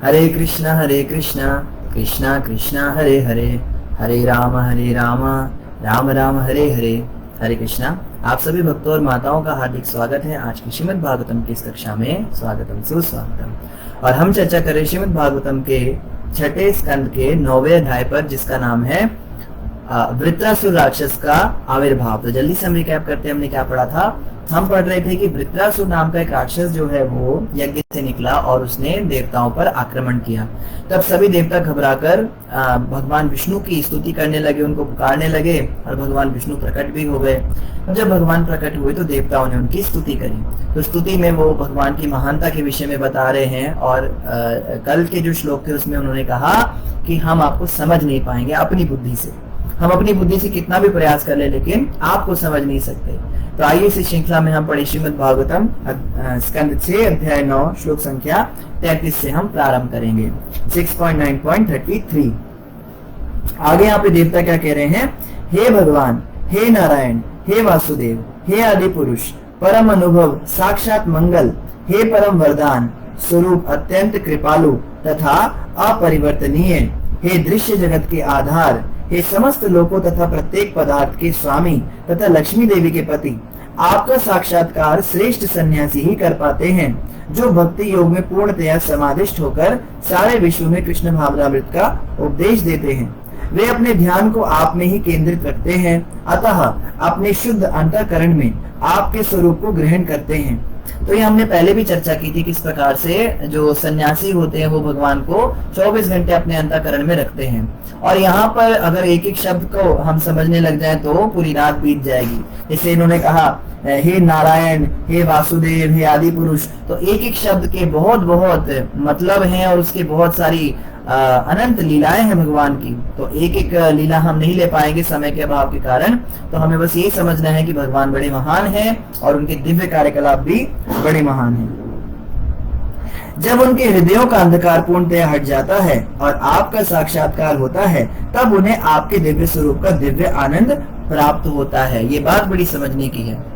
हरे कृष्णा कृष्णा कृष्णा हरे हरे, हरे राम राम राम हरे हरे। हरे कृष्णा। आप सभी भक्तों और माताओं का हार्दिक स्वागत है आज की श्रीमद् भागवतम की इस कक्षा में। स्वागतम सुस्वागतम। और हम चर्चा करें श्रीमद् भागवतम के छठे स्कंद के 9वें अध्याय पर, जिसका नाम है वृत्रासुर राक्षस का आविर्भाव। तो जल्दी से हम रिकैप करते हैं, हमने क्या पढ़ा था। हम पढ़ रहे थे कि वृत्रासुर नाम का एक राक्षस जो है वो यज्ञ से निकला और उसने देवताओं पर आक्रमण किया। तब सभी देवता घबराकर भगवान विष्णु की स्तुति करने लगे, उनको पुकारने लगे और भगवान विष्णु प्रकट भी हो गए। जब भगवान प्रकट हुए तो देवताओं ने उनकी स्तुति करी। तो स्तुति में वो भगवान की महानता के विषय में बता रहे हैं और कल के जो श्लोक थे उसमें उन्होंने कहा कि हम आपको समझ नहीं पाएंगे अपनी बुद्धि से, हम अपनी बुद्धि से कितना भी प्रयास कर ले लेकिन आपको समझ नहीं सकते। तो आइए इस श्रृंखला में हम पढ़े श्रीमद् भागवतम स्कंद 6 अध्याय 9 श्लोक संख्या 33 से हम प्रारंभ करेंगे। 6.9.33। आगे यहाँ पे देवता क्या कह रहे हैं। हे भगवान, हे नारायण, हे वासुदेव, हे आदि पुरुष, परम अनुभव, साक्षात मंगल, हे परम वरदान स्वरूप, अत्यंत कृपालु तथा अपरिवर्तनीय, हे दृश्य जगत के आधार, हे समस्त लोकों तथा प्रत्येक पदार्थ के स्वामी तथा लक्ष्मी देवी के पति, आपका साक्षात्कार श्रेष्ठ सन्यासी ही कर पाते हैं, जो भक्ति योग में पूर्णतया समाधिष्ठ होकर सारे विश्व में कृष्ण भावनामृत का उपदेश देते हैं। वे अपने ध्यान को आप में ही केंद्रित रखते हैं, अतः अपने शुद्ध अंतःकरण में आपके स्वरूप को ग्रहण करते हैं। तो ये हमने पहले भी चर्चा की थी किस प्रकार से जो सन्यासी होते हैं वो भगवान को 24 घंटे अपने अंतःकरण में रखते हैं। और यहाँ पर अगर एक एक शब्द को हम समझने लग जाए तो पूरी रात बीत जाएगी। जैसे इन्होंने कहा हे नारायण, हे वासुदेव, हे आदि पुरुष, तो एक एक शब्द के बहुत बहुत मतलब हैं और उसके बहुत सारी अनंत लीलाएं हैं भगवान की। तो एक एक लीला हम नहीं ले पाएंगे समय के अभाव के कारण। तो हमें बस यही समझना है कि भगवान बड़े महान हैं और उनके दिव्य कार्यकलाप भी बड़े महान हैं। जब उनके हृदयों का अंधकार पूर्णतया हट जाता है और आपका साक्षात्कार होता है, तब उन्हें आपके दिव्य स्वरूप का दिव्य आनंद प्राप्त होता है। ये बात बड़ी समझने की है।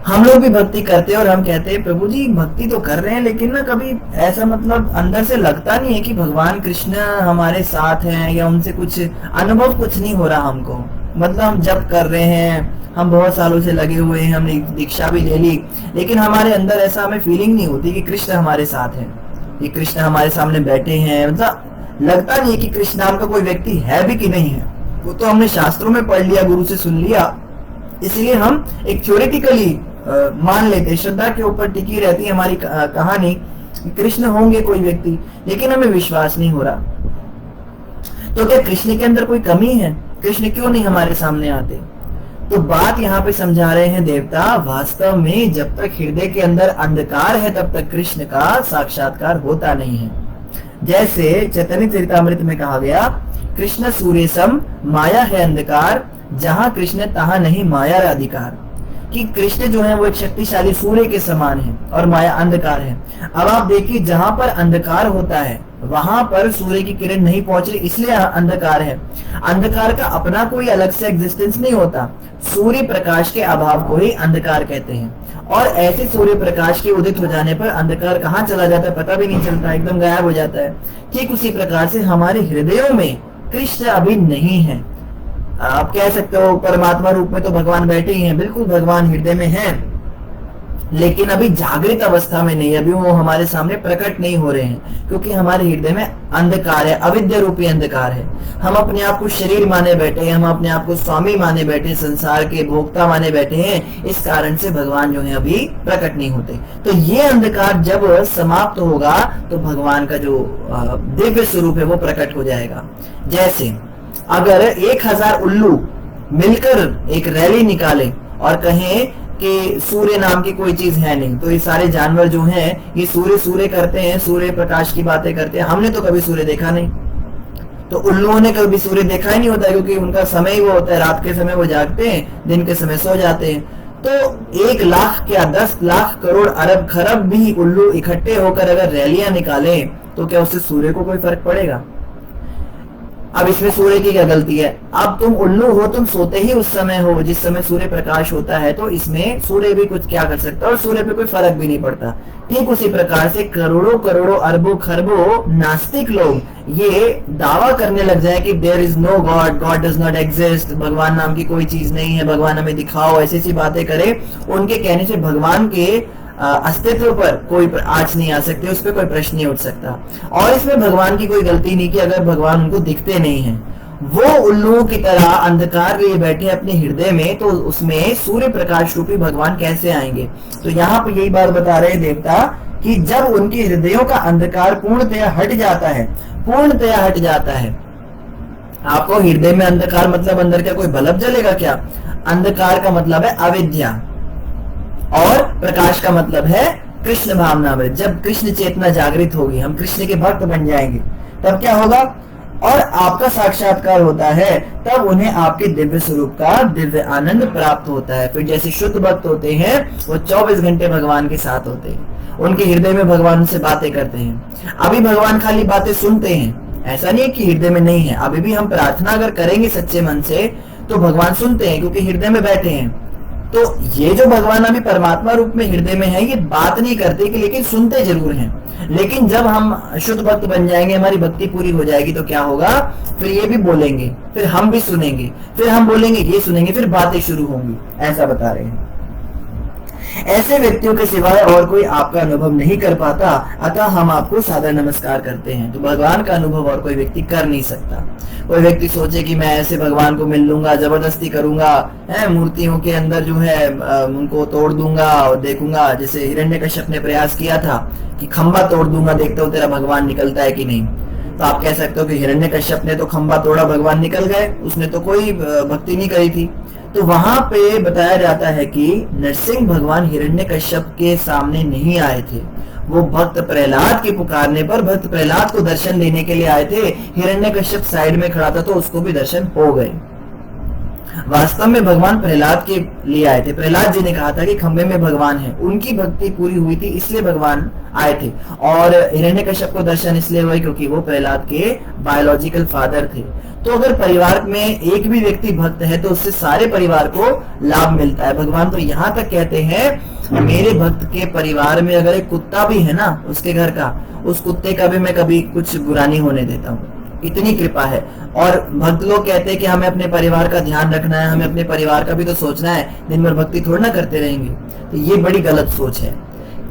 हम लोग भी भक्ति करते हैं और हम कहते हैं प्रभु जी भक्ति तो कर रहे हैं, लेकिन ना कभी ऐसा मतलब अंदर से लगता नहीं है कि भगवान कृष्ण हमारे साथ हैं या उनसे कुछ अनुभव कुछ नहीं हो रहा हमको। मतलब हम जप कर रहे हैं, हम बहुत सालों से लगे हुए हैं, हमने दीक्षा भी ले ली, लेकिन हमारे अंदर ऐसा हमें फीलिंग नहीं होती कि कृष्ण हमारे साथ है, कि कृष्ण हमारे सामने बैठे हैं। मतलब लगता नहीं है कि कृष्ण नाम का कोई व्यक्ति है भी कि नहीं है। वो तो हमने शास्त्रों में पढ़ लिया, गुरु से सुन लिया, इसलिए हम एक थ्योरेटिकली मान लेते, श्रद्धा के ऊपर टिकी रहती है हमारी कहानी, कृष्ण होंगे कोई व्यक्ति, लेकिन हमें विश्वास नहीं हो रहा। तो क्या कृष्ण के अंदर कोई कमी है? कृष्ण क्यों नहीं हमारे सामने आते? तो बात यहाँ पे समझा रहे हैं देवता, वास्तव में जब तक हृदय के अंदर अंधकार है तब तक कृष्ण का साक्षात्कार होता नहीं है। जैसे चैतन्य चरितामृत में कहा गया, कृष्ण सूर्य सम माया है अंधकार, जहाँ कृष्ण तहाँ नहीं माया अधिकार। कि कृष्ण जो है वो एक शक्तिशाली सूर्य के समान है और माया अंधकार है। अब आप देखिए, जहां पर अंधकार होता है वहां पर सूर्य की किरण नहीं पहुंच रही, इसलिए अंधकार है। अंधकार का अपना कोई अलग से एग्जिस्टेंस नहीं होता, सूर्य प्रकाश के अभाव को ही अंधकार कहते हैं। और ऐसे सूर्य प्रकाश के उदित हो जाने पर अंधकार कहाँ चला जाता है पता भी नहीं चलता, एकदम गायब हो जाता है। ठीक उसी प्रकार से हमारे हृदयों में कृष्ण अभी नहीं है। आप कह सकते हो परमात्मा रूप में तो भगवान बैठे ही हैं, बिल्कुल भगवान हृदय में हैं, लेकिन अभी जागृत अवस्था में नहीं, अभी वो हमारे सामने प्रकट नहीं हो रहे हैं, क्योंकि हमारे हृदय में अंधकार है, अविद्या रूपी अंधकार है। हम अपने आप को शरीर माने बैठे हैं, हम अपने आप को स्वामी माने बैठे हैं, संसार के भोक्ता माने बैठे हैं। इस कारण से भगवान जो है अभी प्रकट नहीं होते। तो ये अंधकार जब समाप्त होगा तो भगवान का जो दिव्य स्वरूप है वो प्रकट हो जाएगा। जैसे अगर 1000 उल्लू मिलकर एक रैली निकाले और कहें कि सूर्य नाम की कोई चीज है नहीं, तो ये सारे जानवर जो हैं ये सूर्य सूर्य करते हैं, सूर्य प्रकाश की बातें करते हैं, हमने तो कभी सूर्य देखा नहीं। तो उल्लुओं ने कभी सूर्य देखा ही नहीं होता, क्योंकि उनका समय ही वो होता है, रात के समय वो जागते हैं, दिन के समय सो जाते हैं। तो 1 लाख क्या 10 लाख करोड़ अरब खरब भी उल्लू इकट्ठे होकर अगर रैलियां निकालें तो क्या उससे सूर्य को कोई फर्क पड़ेगा? अब इसमें सूर्य की क्या गलती है? अब तुम उल्लू हो, तुम सोते ही उस समय हो जिस समय सूर्य प्रकाश होता है, तो इसमें सूर्य भी कुछ क्या कर सकता है और सूर्य पे कोई फर्क भी नहीं पड़ता। ठीक उसी प्रकार से करोड़ों करोड़ों अरबों खरबों नास्तिक लोग ये दावा करने लग जाए कि there is no god, god does not exist, भगवान नाम की कोई चीज नहीं है, भगवान हमें दिखाओ, ऐसी ऐसी बातें करे। उनके कहने से भगवान के अस्तित्व पर कोई आँच नहीं आ सकती, उस पर कोई प्रश्न नहीं उठ सकता। और इसमें भगवान की कोई गलती नहीं कि अगर भगवान उनको दिखते नहीं है, वो उल्लुओं की तरह अंधकार लिए बैठे अपने हृदय में, तो उसमें सूर्य प्रकाश रूपी भगवान कैसे आएंगे? तो यहाँ पे यही बात बता रहे देवता कि जब उनके हृदयों का अंधकार पूर्णतया हट जाता है, पूर्णतया हट जाता है। आपको हृदय में अंधकार मतलब अंदर क्या कोई बल्ब जलेगा क्या? अंधकार का मतलब है अविद्या और प्रकाश का मतलब है कृष्ण भावनामृत। जब कृष्ण चेतना जागृत होगी, हम कृष्ण के भक्त बन जाएंगे, तब क्या होगा? और आपका साक्षात्कार होता है, तब उन्हें आपके दिव्य स्वरूप का दिव्य आनंद प्राप्त होता है। फिर जैसे शुद्ध भक्त होते हैं वो 24 घंटे भगवान के साथ होते हैं, उनके हृदय में भगवान उनसे बातें करते हैं। अभी भगवान खाली बातें सुनते हैं, ऐसा नहीं है कि हृदय में नहीं है। अभी भी हम प्रार्थना अगर करेंगे सच्चे मन से तो भगवान सुनते हैं, क्योंकि हृदय में बैठे हैं। तो ये जो भगवान अभी परमात्मा रूप में हृदय में है, ये बात नहीं करते कि, लेकिन सुनते जरूर हैं। लेकिन जब हम शुद्ध भक्त बन जाएंगे, हमारी भक्ति पूरी हो जाएगी, तो क्या होगा? फिर ये भी बोलेंगे, फिर हम भी सुनेंगे, फिर हम बोलेंगे, ये सुनेंगे, फिर बातें शुरू होंगी। ऐसा बता रहे हैं। ऐसे व्यक्तियों के सिवाय और कोई आपका अनुभव नहीं कर पाता, अतः हम आपको सादर नमस्कार करते हैं। तो भगवान का अनुभव और कोई व्यक्ति कर नहीं सकता। कोई व्यक्ति सोचे कि मैं ऐसे भगवान को मिल लूंगा, जबरदस्ती करूंगा, मूर्तियों के अंदर जो है उनको तोड़ दूंगा और देखूंगा, जैसे हिरण्यकश्यप ने प्रयास किया था कि खंबा तोड़ दूंगा, देखता हूँ तेरा भगवान निकलता है कि नहीं। तो आप कह सकते हो कि हिरण्यकश्यप ने तो खंबा तोड़ा, भगवान निकल गए, उसने तो कोई भक्ति नहीं करी थी। तो वहां पे बताया जाता है कि नरसिंह भगवान हिरण्यकश्यप के सामने नहीं आए थे, वो भक्त प्रहलाद के पुकारने पर भक्त प्रहलाद को दर्शन देने के लिए आए थे। हिरण्यकश्यप साइड में खड़ा था तो उसको भी दर्शन हो गए। वास्तव में भगवान प्रहलाद के लिए आए थे। प्रहलाद जी ने कहा था कि खंबे में भगवान है, उनकी भक्ति पूरी हुई थी, इसलिए भगवान आए थे। और हिरण्यकश्यप को दर्शन इसलिए हुए क्योंकि वो प्रहलाद के बायोलॉजिकल फादर थे। तो अगर परिवार में एक भी व्यक्ति भक्त है तो उससे सारे परिवार को लाभ मिलता है। भगवान तो यहाँ तक कहते हैं, मेरे भक्त के परिवार में अगर एक कुत्ता भी है ना, उसके घर का, उस कुत्ते का भी मैं कभी कुछ बुरा नहीं होने देता हूँ। इतनी कृपा है। और भक्त लोग कहते हैं कि हमें अपने परिवार का ध्यान रखना है, हमें अपने परिवार का भी तो सोचना है, दिन भर भक्ति थोड़ा ना करते रहेंगे। तो ये बड़ी गलत सोच है।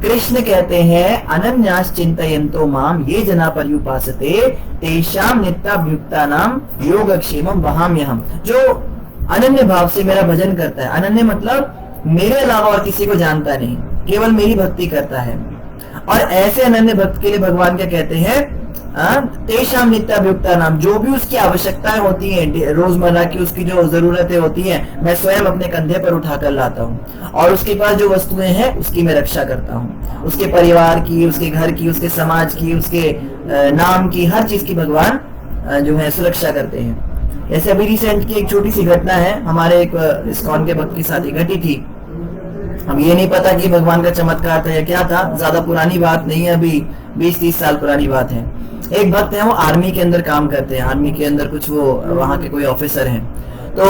कृष्ण कहते हैं, अनन्यास चिंतयन्तो माम ये जना पर्युपासते तेषां नित्याभ्युक्तानां योगक्षेमं वहाम्यहम्। जो अनन्य भाव से मेरा भजन करता है, अनन्य मतलब मेरे अलावा और किसी को जानता नहीं, केवल मेरी भक्ति करता है। और ऐसे अनन्य भक्त के लिए भगवान क्या कहते हैं? तेषां नित्याभ्युक्तानां, जो भी उसकी आवश्यकताएं होती हैं रोजमर्रा की, उसकी जो जरूरतें होती हैं, मैं स्वयं अपने कंधे पर उठाकर लाता हूँ। और उसके पास जो वस्तुएं हैं उसकी मैं रक्षा करता हूँ, उसके परिवार की, उसके घर की, उसके समाज की, उसके नाम की, हर चीज की भगवान जो है सुरक्षा करते हैं। ऐसे अभी रिसेंट की एक छोटी सी घटना है, हमारे एक इस्कॉन के भक्त के साथ घटी थी। अब ये नहीं पता कि भगवान का चमत्कार था या क्या था, ज्यादा पुरानी बात नहीं है, अभी 20-30 साल पुरानी बात है। एक भक्त है, वो आर्मी के अंदर काम करते हैं, आर्मी के अंदर कुछ वो वहां के कोई ऑफिसर हैं। तो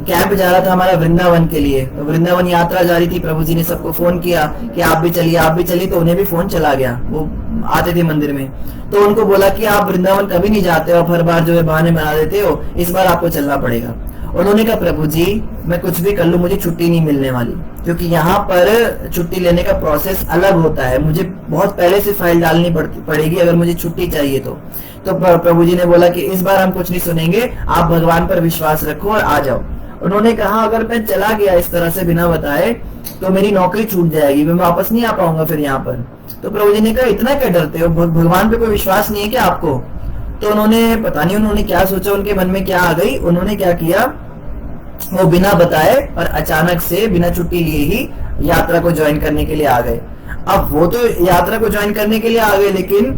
कैंप जा रहा था हमारा वृंदावन के लिए, तो वृंदावन यात्रा जा रही थी। प्रभु जी ने सबको फोन किया कि आप भी चलिए, आप भी चलिए। तो उन्हें भी फोन चला गया, वो आते थे मंदिर में। तो उनको बोला कि आप वृंदावन कभी नहीं जाते हो, हर बार जो है बहाने बना देते हो, इस बार आपको चलना पड़ेगा। उन्होंने कहा, प्रभु जी मैं कुछ भी कर लूं, मुझे छुट्टी नहीं मिलने वाली, क्योंकि यहाँ पर छुट्टी लेने का प्रोसेस अलग होता है, मुझे बहुत पहले से फाइल डालनी पड़ेगी अगर मुझे छुट्टी चाहिए तो प्रभु जी ने बोला कि इस बार हम कुछ नहीं सुनेंगे, आप भगवान पर विश्वास रखो और आ जाओ। उन्होंने कहा, अगर मैं चला गया इस तरह से बिना बताए तो मेरी नौकरी छूट जाएगी, मैं वापस नहीं आ पाऊंगा फिर यहाँ पर। तो प्रभु जी ने कहा, इतना क्या डरते हो, भगवान पे कोई विश्वास नहीं है क्या आपको? तो उन्होंने पता नहीं उन्होंने क्या सोचा, उनके मन में क्या आ गई, उन्होंने क्या किया, वो बिना बताए और अचानक से बिना छुट्टी लिए ही यात्रा को ज्वाइन करने के लिए आ गए। अब वो तो यात्रा को ज्वाइन करने के लिए आ गए, लेकिन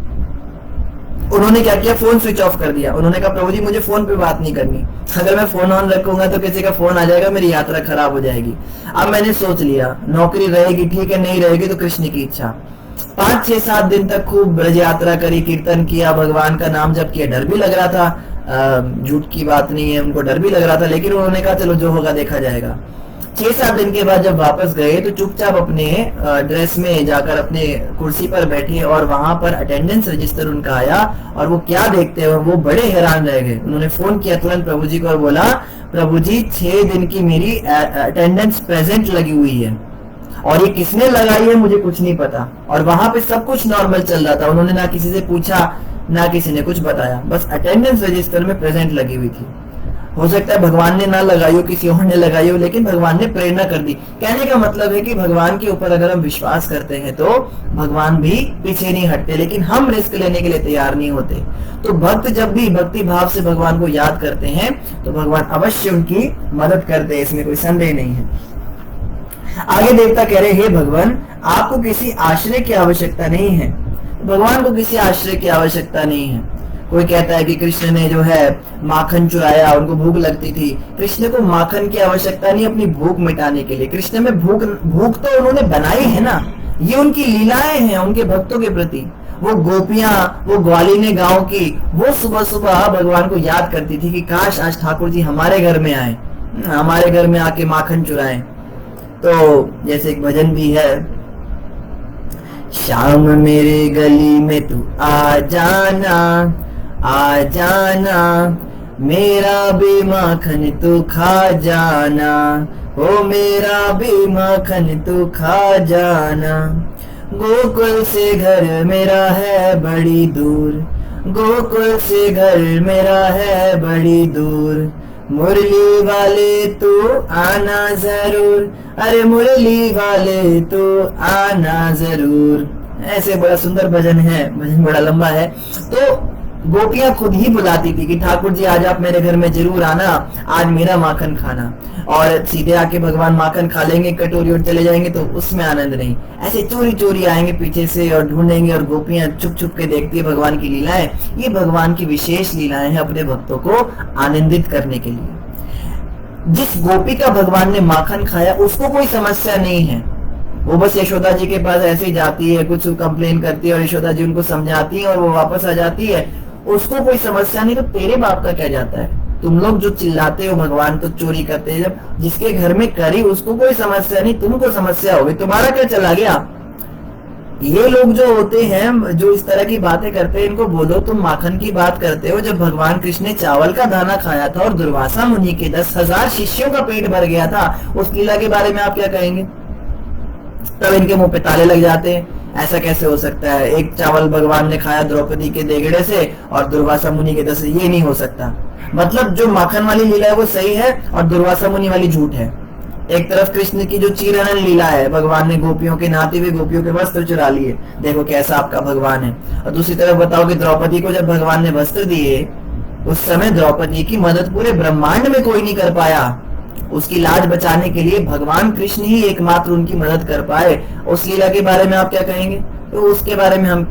उन्होंने क्या किया, फोन स्विच ऑफ कर दिया। उन्होंने कहा, प्रभु जी मुझे फोन पे बात नहीं करनी, अगर मैं फोन ऑन रखूंगा तो किसी का फोन आ जाएगा, मेरी यात्रा खराब हो जाएगी। अब मैंने सोच लिया, नौकरी रहेगी ठीक है, नहीं रहेगी तो कृष्ण की इच्छा। 5-6-7 दिन तक खूब ब्रज यात्रा करी, कीर्तन किया, भगवान का नाम जप किया, डर भी लग रहा था, झूठ की बात नहीं है, उनको डर भी लग रहा था, लेकिन उन्होंने कहा चलो जो होगा देखा जाएगा। 6-7 दिन के बाद जब वापस गए तो चुपचाप अपने ड्रेस में जाकर अपने कुर्सी पर बैठे और वहां पर अटेंडेंस रजिस्टर उनका आया और वो क्या देखते हैं, वो बड़े हैरान रह गए। उन्होंने फोन किया तुरंत प्रभु जी को और बोला, प्रभु जी 6 दिन की मेरी अटेंडेंस प्रेजेंट लगी हुई है और ये किसने लगाई है मुझे कुछ नहीं पता। और वहां पे सब कुछ नॉर्मल चल रहा था, उन्होंने ना किसी से पूछा ना किसी ने कुछ बताया, बस अटेंडेंस रजिस्टर में प्रेजेंट लगी हुई थी। हो सकता है भगवान ने ना लगाई हो, किसी और ने लगाई हो, लेकिन भगवान ने प्रेरणा कर दी। कहने का मतलब है कि भगवान के ऊपर अगर हम विश्वास करते हैं तो भगवान भी पीछे नहीं हटते, लेकिन हम रिस्क लेने के लिए तैयार नहीं होते। तो भक्त जब भी भक्ति भाव से भगवान को याद करते हैं तो भगवान अवश्य उनकी मदद करते हैं, इसमें कोई संदेह नहीं है। आगे देवता कह रहे, हे भगवान आपको किसी आश्रय की आवश्यकता नहीं है। भगवान को किसी आश्रय की आवश्यकता नहीं है। कोई कहता है कि कृष्ण ने जो है माखन चुराया, उनको भूख लगती थी। कृष्ण को माखन की आवश्यकता नहीं अपनी भूख मिटाने के लिए। कृष्ण में भूख तो उन्होंने बनाई है ना, ये उनकी लीलाएं हैं उनके भक्तों के प्रति। वो गोपियां, वो ग्वालिनी गांव की, वो सुबह सुबह भगवान को याद करती थी कि काश आज ठाकुर जी हमारे घर में आए, हमारे घर में आके माखन चुराएं। तो जैसे एक भजन भी है, शाम मेरे गली में तू आ जाना, मेरा भी माखन तू खा जाना, हो मेरा भी माखन तू खा जाना। गोकुल से घर मेरा है बड़ी दूर, गोकुल से घर मेरा है बड़ी दूर, मुरली वाले तू आना जरूर, अरे मुरली वाले तू आना जरूर। ऐसे बड़ा सुंदर भजन है, भजन बड़ा लंबा है। तो गोपियां खुद ही बुलाती थी कि ठाकुर जी आज आप मेरे घर में जरूर आना, आज मेरा माखन खाना। और सीधे आके भगवान माखन खा लेंगे कटोरी और चले जाएंगे तो उसमें आनंद नहीं। ऐसे चोरी चोरी आएंगे पीछे से और ढूंढेंगे, और गोपियां चुप चुप के देखती है भगवान की लीलाएं। ये भगवान की विशेष लीलाएं हैं अपने भक्तों को आनंदित करने के लिए। जिस गोपी का भगवान ने माखन खाया उसको कोई समस्या नहीं है, वो बस यशोदा जी के पास ऐसे ही जाती है, कुछ कंप्लेन करती है और यशोदा जी उनको समझाती है और वो वापस आ जाती है, उसको कोई समस्या नहीं। तो तेरे बाप का क्या जाता है? तुम लोग जो चिल्लाते हो भगवान तो चोरी करते हैं, जब जिसके घर में करी उसको कोई समस्या नहीं, तुमको समस्या होगी, तुम्हारा क्या चला गया? ये लोग जो होते हैं जो इस तरह की बातें करते हैं, इनको बोलो तुम माखन की बात करते हो। जब भगवान कृष्ण ने चावल का दाना खाया था और दुर्वासा मुनि के 10,000 शिष्यों का पेट भर गया था, उस लीला के बारे में आप क्या कहेंगे? तब इनके मुंह पे ताले लग जाते हैं। ऐसा कैसे हो सकता है? एक चावल भगवान ने खाया द्रौपदी के देगड़े से और दुर्वासा मुनि के 10, ये नहीं हो सकता। मतलब जो माखन वाली लीला है वो सही है और दुर्वासा मुनि वाली झूठ है। एक तरफ कृष्ण की जो चीरहरण लीला है, भगवान ने गोपियों के नहाते हुए गोपियों के वस्त्र चुरा लिए, देखो कैसा आपका भगवान है। और दूसरी तरफ बताओ कि द्रौपदी को जब भगवान ने वस्त्र दिए उस समय द्रौपदी की मदद पूरे ब्रह्मांड में कोई नहीं कर पाया। उसकी लाज बचाने के लिए भगवान कृष्ण ही एकमात्र उनकी मदद कर पाए। उस लीला के बारे में आप क्या कहेंगे? तो उसके बारे में हम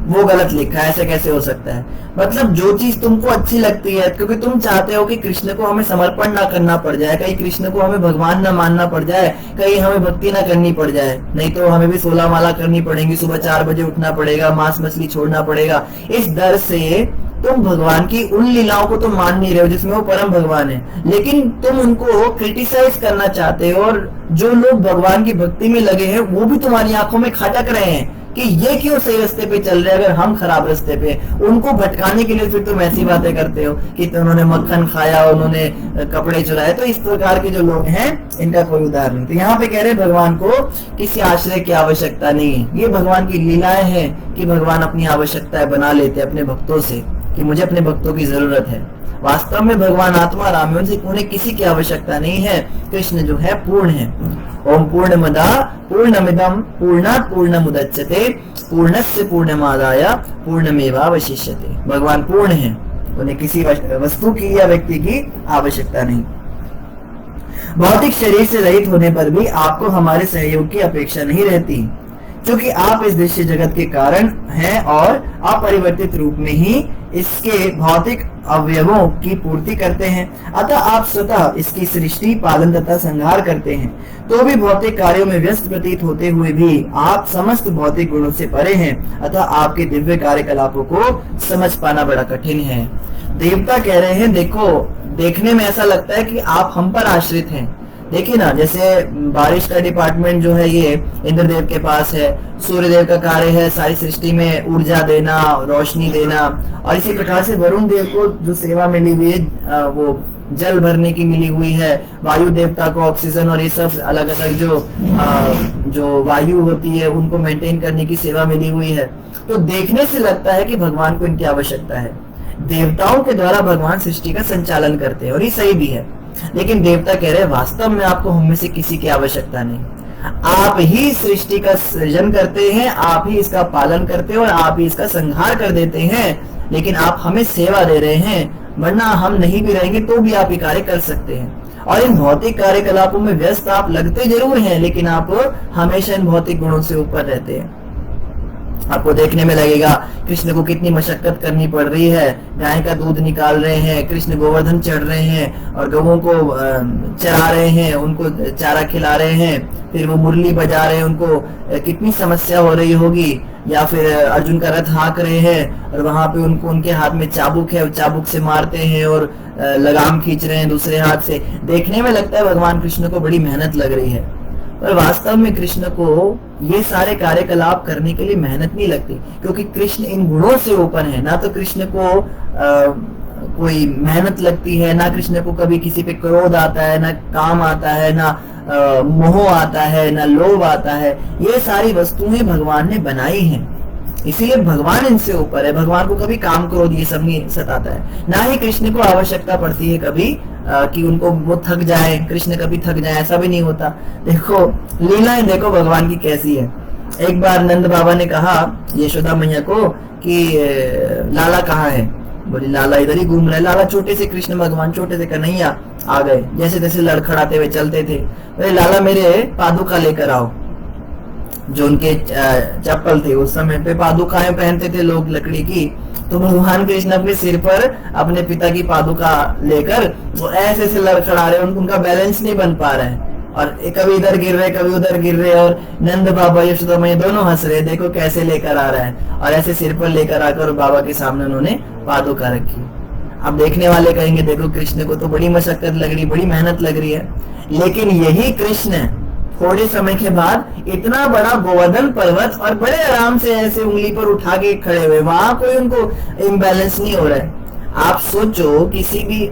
वो गलत लिखा है, ऐसे कैसे हो सकता है? मतलब जो चीज तुमको अच्छी लगती है क्योंकि तुम चाहते हो कि कृष्ण को हमें समर्पण ना करना पड़ जाए, कहीं कृष्ण को हमें भगवान ना मानना पड़ जाए, कहीं हमें भक्ति ना करनी पड़ जाए, नहीं तो हमें भी 16 माला करनी पड़ेगी, सुबह 4 बजे उठना पड़ेगा, मांस मछली छोड़ना पड़ेगा। इस डर से तुम भगवान की उन लीलाओं को तो मान नहीं रहे हो जिसमें वो परम भगवान है, लेकिन तुम उनको क्रिटिसाइज करना चाहते हो। और जो लोग भगवान की भक्ति में लगे हैं वो भी तुम्हारी आंखों में खटक रहे हैं कि ये क्यों सही रास्ते पे चल रहे हैं अगर हम खराब रास्ते पे। उनको भटकाने के लिए फिर तुम ऐसी बातें करते हो कि उन्होंने मक्खन खाया, उन्होंने कपड़े चुराए। तो इस प्रकार के जो लोग हैं इनका कोई उदाहरण नहीं। तो यहाँ पे कह रहे भगवान को किसी आश्रय की आवश्यकता नहीं। ये भगवान की लीलाएं हैं कि भगवान अपनी आवश्यकताएं बना लेते अपने भक्तों से कि मुझे अपने भक्तों की जरूरत है। वास्तव में भगवान आत्मा राम है, उनसे उन्हें किसी की आवश्यकता नहीं है। कृष्ण जो है पूर्ण है। ओम पूर्णमदा पूर्णमिदं पूर्णात् पूर्णमुदच्यते पूर्णस्य पूर्णमादाय पूर्णमेवावशिष्यते। भगवान पूर्ण है, उन्हें किसी वस्तु की या व्यक्ति की आवश्यकता नहीं। भौतिक शरीर से रहित होने पर भी आपको हमारे सहयोग की अपेक्षा नहीं रहती, क्योंकि आप इस दृश्य जगत के कारण हैं और अपरिवर्तित रूप में ही इसके भौतिक अवयवों की पूर्ति करते हैं। अतः आप स्वतः इसकी सृष्टि, पालन तथा संहार करते हैं। तो भी भौतिक कार्यों में व्यस्त प्रतीत होते हुए भी आप समस्त भौतिक गुणों से परे हैं। अतः आपके दिव्य कार्यकलापों को समझ पाना बड़ा कठिन है। देवता कह रहे हैं, देखो देखने में ऐसा लगता है कि आप हम पर आश्रित हैं। देखिए ना, जैसे बारिश का डिपार्टमेंट जो है ये इंद्रदेव के पास है, सूर्यदेव का कार्य है सारी सृष्टि में ऊर्जा देना, रोशनी देना, और इसी प्रकार से वरुण देव को जो सेवा मिली हुई है वो जल भरने की मिली हुई है, वायु देवता को ऑक्सीजन और ये सब अलग अलग जो वायु होती है उनको मेंटेन करने की सेवा मिली हुई है। तो देखने से लगता है कि भगवान को इनकी आवश्यकता है। देवताओं के द्वारा भगवान सृष्टि का संचालन करते हैं और ये सही भी है, लेकिन देवता कह रहे हैं वास्तव में आपको हम में से किसी की आवश्यकता नहीं। आप ही सृष्टि का सृजन करते हैं, आप ही इसका पालन करते हैं और आप ही इसका संहार कर देते हैं, लेकिन आप हमें सेवा दे रहे हैं, वरना हम नहीं भी रहेंगे तो भी आप ये कार्य कर सकते हैं। और इन भौतिक कार्यकलापों में व्यस्त आप लगते जरूर हैं, लेकिन आप हमेशा इन भौतिक गुणों से ऊपर रहते हैं। आपको देखने में लगेगा कृष्ण को कितनी मशक्कत करनी पड़ रही है, गाय का दूध निकाल रहे हैं, कृष्ण गोवर्धन चढ़ रहे हैं और गवों को चरा रहे हैं, उनको चारा खिला रहे हैं, फिर वो मुरली बजा रहे हैं, उनको कितनी समस्या हो रही होगी। या फिर अर्जुन का रथ हाँक रहे हैं और वहां पे उनको उनके हाथ में चाबुक है, चाबुक से मारते हैं और लगाम खींच रहे हैं दूसरे हाथ से। देखने में लगता है भगवान कृष्ण को बड़ी मेहनत लग रही है, पर वास्तव में कृष्ण को ये सारे कार्यकलाप करने के लिए मेहनत नहीं लगती, क्योंकि कृष्ण इन गुणों से ऊपर है। ना तो कृष्ण को कोई मेहनत लगती है, ना कृष्ण को कभी किसी पे क्रोध आता है, ना काम आता है, ना मोह आता है, ना लोभ आता है। ये सारी वस्तुएं भगवान ने बनाई हैं, इसीलिए भगवान इनसे ऊपर है। भगवान को कभी काम क्रोध ये सब नहीं सताता है, ना ही कृष्ण को आवश्यकता पड़ती है कभी कि उनको वो थक जाए, कृष्ण कभी थक जाए, ऐसा भी नहीं होता। देखो लीलाएं देखो भगवान की कैसी है। एक बार नंद बाबा ने कहा यशोदा मैया को कि लाला कहाँ है, बोली लाला इधर ही घूम रहे। लाला छोटे से कृष्ण भगवान छोटे से कन्हैया आ गए, जैसे तैसे लड़खड़ाते हुए चलते थे। बोले लाला मेरे पादुका लेकर आओ। जो उनके चप्पल थे, उस समय पे पादुकाएं पहनते थे लोग लकड़ी की, तो भगवान कृष्ण अपने सिर पर अपने पिता की पादुका लेकर वो ऐसे ऐसे लड़खड़ा रहे, उनका बैलेंस नहीं बन पा रहा है और कभी इधर गिर रहे कभी उधर गिर रहे, और नंद बाबा यशोदा मैया दोनों हंस रहे, देखो कैसे लेकर आ रहा है। और ऐसे सिर पर लेकर आकर बाबा के सामने उन्होंने पादुका रखी। अब देखने वाले कहेंगे देखो कृष्ण को तो बड़ी मशक्कत लग रही, बड़ी मेहनत लग रही है, लेकिन यही कृष्ण थोड़े समय के बाद इतना बड़ा गोवर्धन पर्वत और बड़े आराम से ऐसे उंगली पर उठा के खड़े हुए, वहां कोई उनको इम्बैलेंस नहीं हो रहा है। आप सोचो किसी भी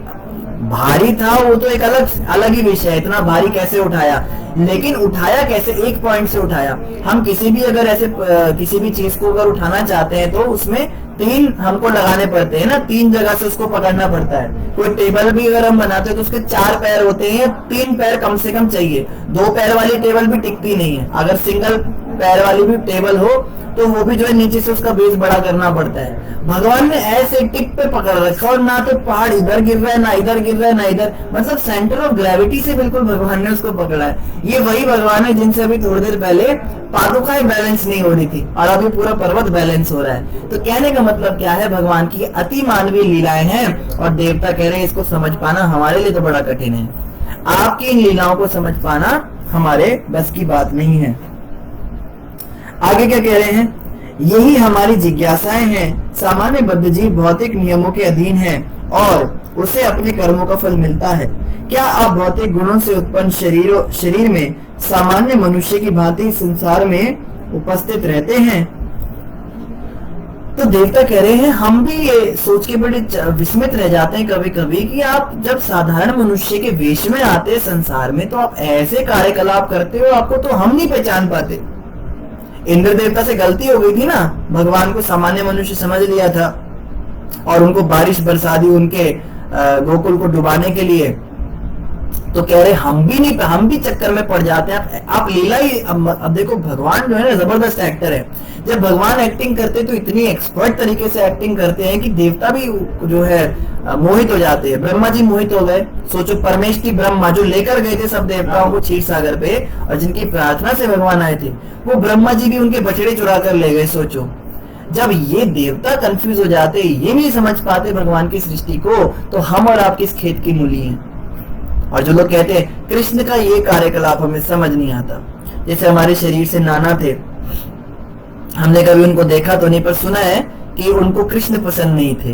भारी था वो तो एक अलग ही विषय है, इतना भारी कैसे उठाया, लेकिन उठाया कैसे, एक पॉइंट से उठाया। हम किसी भी अगर ऐसे किसी भी चीज को अगर उठाना चाहते हैं तो उसमें 3 हमको लगाने पड़ते हैं ना, 3 जगह से उसको पकड़ना पड़ता है। कोई टेबल भी अगर हम बनाते हैं तो उसके 4 पैर होते हैं, 3 पैर कम से कम चाहिए। 2 पैर वाली टेबल भी टिकती नहीं है, अगर सिंगल पैर वाली भी टेबल हो तो वो भी जो है नीचे से उसका बेस बड़ा करना पड़ता है। भगवान ने ऐसे टिप पे पकड़ रखा और ना तो पहाड़ इधर गिर रहा है, ना इधर गिर रहा है, ना इधर, मतलब सेंटर ऑफ ग्रेविटी से बिल्कुल भगवान ने उसको पकड़ा है। ये वही भगवान है जिनसे अभी थोड़ी देर पहले पादुकाएं बैलेंस नहीं हो रही थी और अभी पूरा पर्वत बैलेंस हो रहा है। तो कहने का मतलब क्या है, भगवान की अति मानवीय लीलाएं हैं और देवता कह रहे हैं इसको समझ पाना हमारे लिए तो बड़ा कठिन है। आपकी इन लीलाओं को समझ पाना हमारे बस की बात नहीं है। आगे क्या कह रहे हैं, यही हमारी जिज्ञासाएं हैं। सामान्य बद्ध जीव भौतिक नियमों के अधीन है और उसे अपने कर्मों का फल मिलता है। क्या आप भौतिक गुणों से उत्पन्न शरीर में सामान्य मनुष्य की भांति संसार में उपस्थित रहते हैं? तो देवता कह रहे हैं हम भी ये सोच के बड़े विस्मित रह जाते हैं कभी कभी कि आप जब साधारण मनुष्य के वेश में आते हैं संसार में तो आप ऐसे कार्यकलाप करते हो, आपको तो हम नहीं पहचान पाते। इंद्र देवता से गलती हो गई थी ना, भगवान को सामान्य मनुष्य समझ लिया था और उनको बारिश बरसा दी उनके गोकुल को डुबाने के लिए। तो कह रहे हम भी चक्कर में पड़ जाते हैं। आप लीला ही अब देखो, भगवान जो है ना जबरदस्त एक्टर है। जब भगवान एक्टिंग करते तो इतनी एक्सपर्ट तरीके से एक्टिंग करते हैं कि देवता भी जो है मोहित हो जाते हैं। ब्रह्मा जी मोहित हो गए। सोचो परमेश की ब्रह्मा जो लेकर गए थे सब देवताओं को क्षीर सागर पे और जिनकी प्रार्थना से भगवान आए थे, वो ब्रह्मा जी भी उनके बछड़े चुरा कर ले गए। सोचो जब ये देवता कंफ्यूज हो जाते, ये नहीं समझ पाते भगवान की सृष्टि को, तो हम और आप किस खेत की मूली हैं। और जो लोग कहते हैं कृष्ण का ये कार्यकलाप हमें समझ नहीं आता, जैसे हमारे शरीर से नाना थे, हमने कभी उनको देखा तो नहीं, पर सुना है कि उनको कृष्ण पसंद नहीं थे।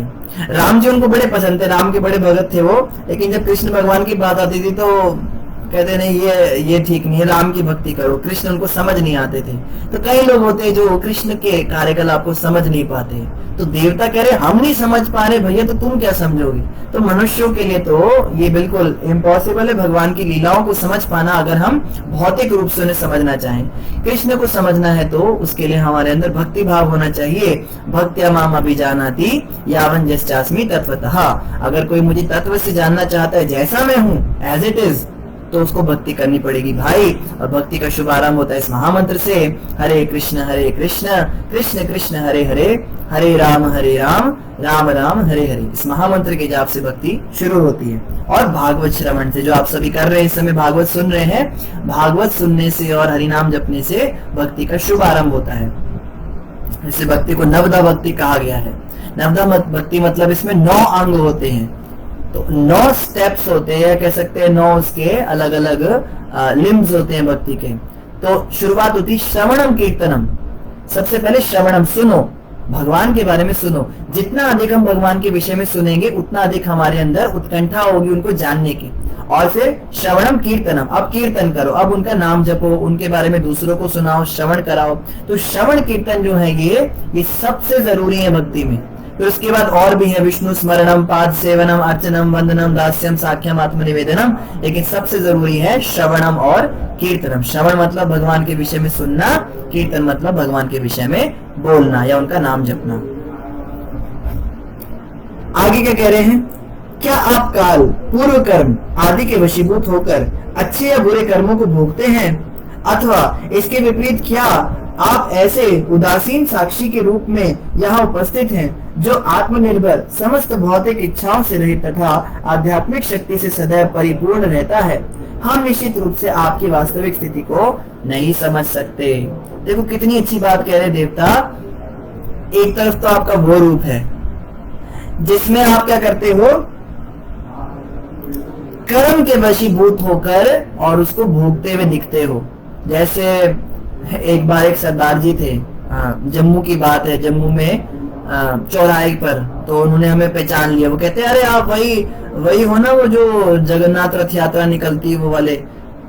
राम जी उनको बड़े पसंद थे, राम के बड़े भगत थे वो, लेकिन जब कृष्ण भगवान की बात आती थी तो कहते नहीं, ये ठीक नहीं है, राम की भक्ति करो। कृष्ण उनको समझ नहीं आते थे। तो कई लोग होते हैं जो कृष्ण के कार्यकलाप को समझ नहीं पाते, तो देवता कह रहे हम नहीं समझ पा रहे भैया, तो तुम क्या समझोगे। तो मनुष्यों के लिए तो ये बिल्कुल इम्पॉसिबल है भगवान की लीलाओं को समझ पाना, अगर हम भौतिक रूप से उन्हें समझना चाहें। कृष्ण को समझना है तो उसके लिए हमारे अंदर भक्ति भाव होना चाहिए। भक्त्या माम अभिजानाति यावन् यश्चास्मि तत्वतः। अगर कोई मुझे तत्व से जानना चाहता है जैसा मैं हूँ, एज इट इज, तो उसको भक्ति करनी पड़ेगी भाई। और भक्ति का शुभारंभ होता है इस महामंत्र से, हरे कृष्ण कृष्ण कृष्ण हरे हरे, हरे राम राम राम हरे हरे। इस महामंत्र के जाप से भक्ति शुरू होती है। और भागवत श्रवण से, जो आप सभी कर रहे हैं इस समय, भागवत सुन रहे हैं, भागवत सुनने से और हरिनाम जपने से भक्ति का शुभारंभ होता है। इससे भक्ति को नवदा भक्ति कहा गया है। नवदा भक्ति मतलब इसमें 9 अंग होते हैं, तो 9 स्टेप्स होते हैं, कह सकते हैं 9 उसके अलग अलग लिम्स होते हैं भक्ति के। तो शुरुआत होती श्रवणम कीर्तनम। सबसे पहले श्रवणम, सुनो, भगवान के बारे में सुनो। जितना अधिक हम भगवान के विषय में सुनेंगे उतना अधिक हमारे अंदर उत्कंठा होगी उनको जानने की। और फिर श्रवणम कीर्तनम, अब कीर्तन करो, अब उनका नाम जपो, उनके बारे में दूसरों को सुनाओ, श्रवण कराओ। तो श्रवण कीर्तन जो है ये सबसे जरूरी है भक्ति में। फिर उसके बाद और भी है विष्णु स्मरणम, पाद सेवनम, अर्चनम, वंदनम, दास्यम, साख्यम, आत्मनिवेदनम, लेकिन सबसे जरूरी है श्रवणम और कीर्तनम। श्रवण मतलब भगवान के विषय में सुनना, कीर्तन मतलब भगवान के विषय में बोलना या उनका नाम जपना। आगे क्या कह रहे हैं, क्या आप काल, पूर्व कर्म आदि के वशीभूत होकर अच्छे या बुरे कर्मों को भोगते हैं, अथवा इसके विपरीत क्या आप ऐसे उदासीन साक्षी के रूप में यहाँ उपस्थित हैं जो आत्मनिर्भर, समस्त भौतिक इच्छाओं से रहित तथा आध्यात्मिक शक्ति से सदैव परिपूर्ण रहता है। हम निश्चित रूप से आपकी वास्तविक स्थिति को नहीं समझ सकते। देखो कितनी अच्छी बात कह रहे देवता। एक तरफ तो आपका वो रूप है जिसमें आप क्या करते हो, कर्म के वशीभूत होकर और उसको भोगते हुए दिखते हो। जैसे एक बार एक सरदार जी थे, जम्मू की बात है, जम्मू में चौराहे पर, तो उन्होंने हमें पहचान लिया। वो कहते अरे आप वही हो ना, वो जो जगन्नाथ रथ यात्रा निकलती है वो वाले।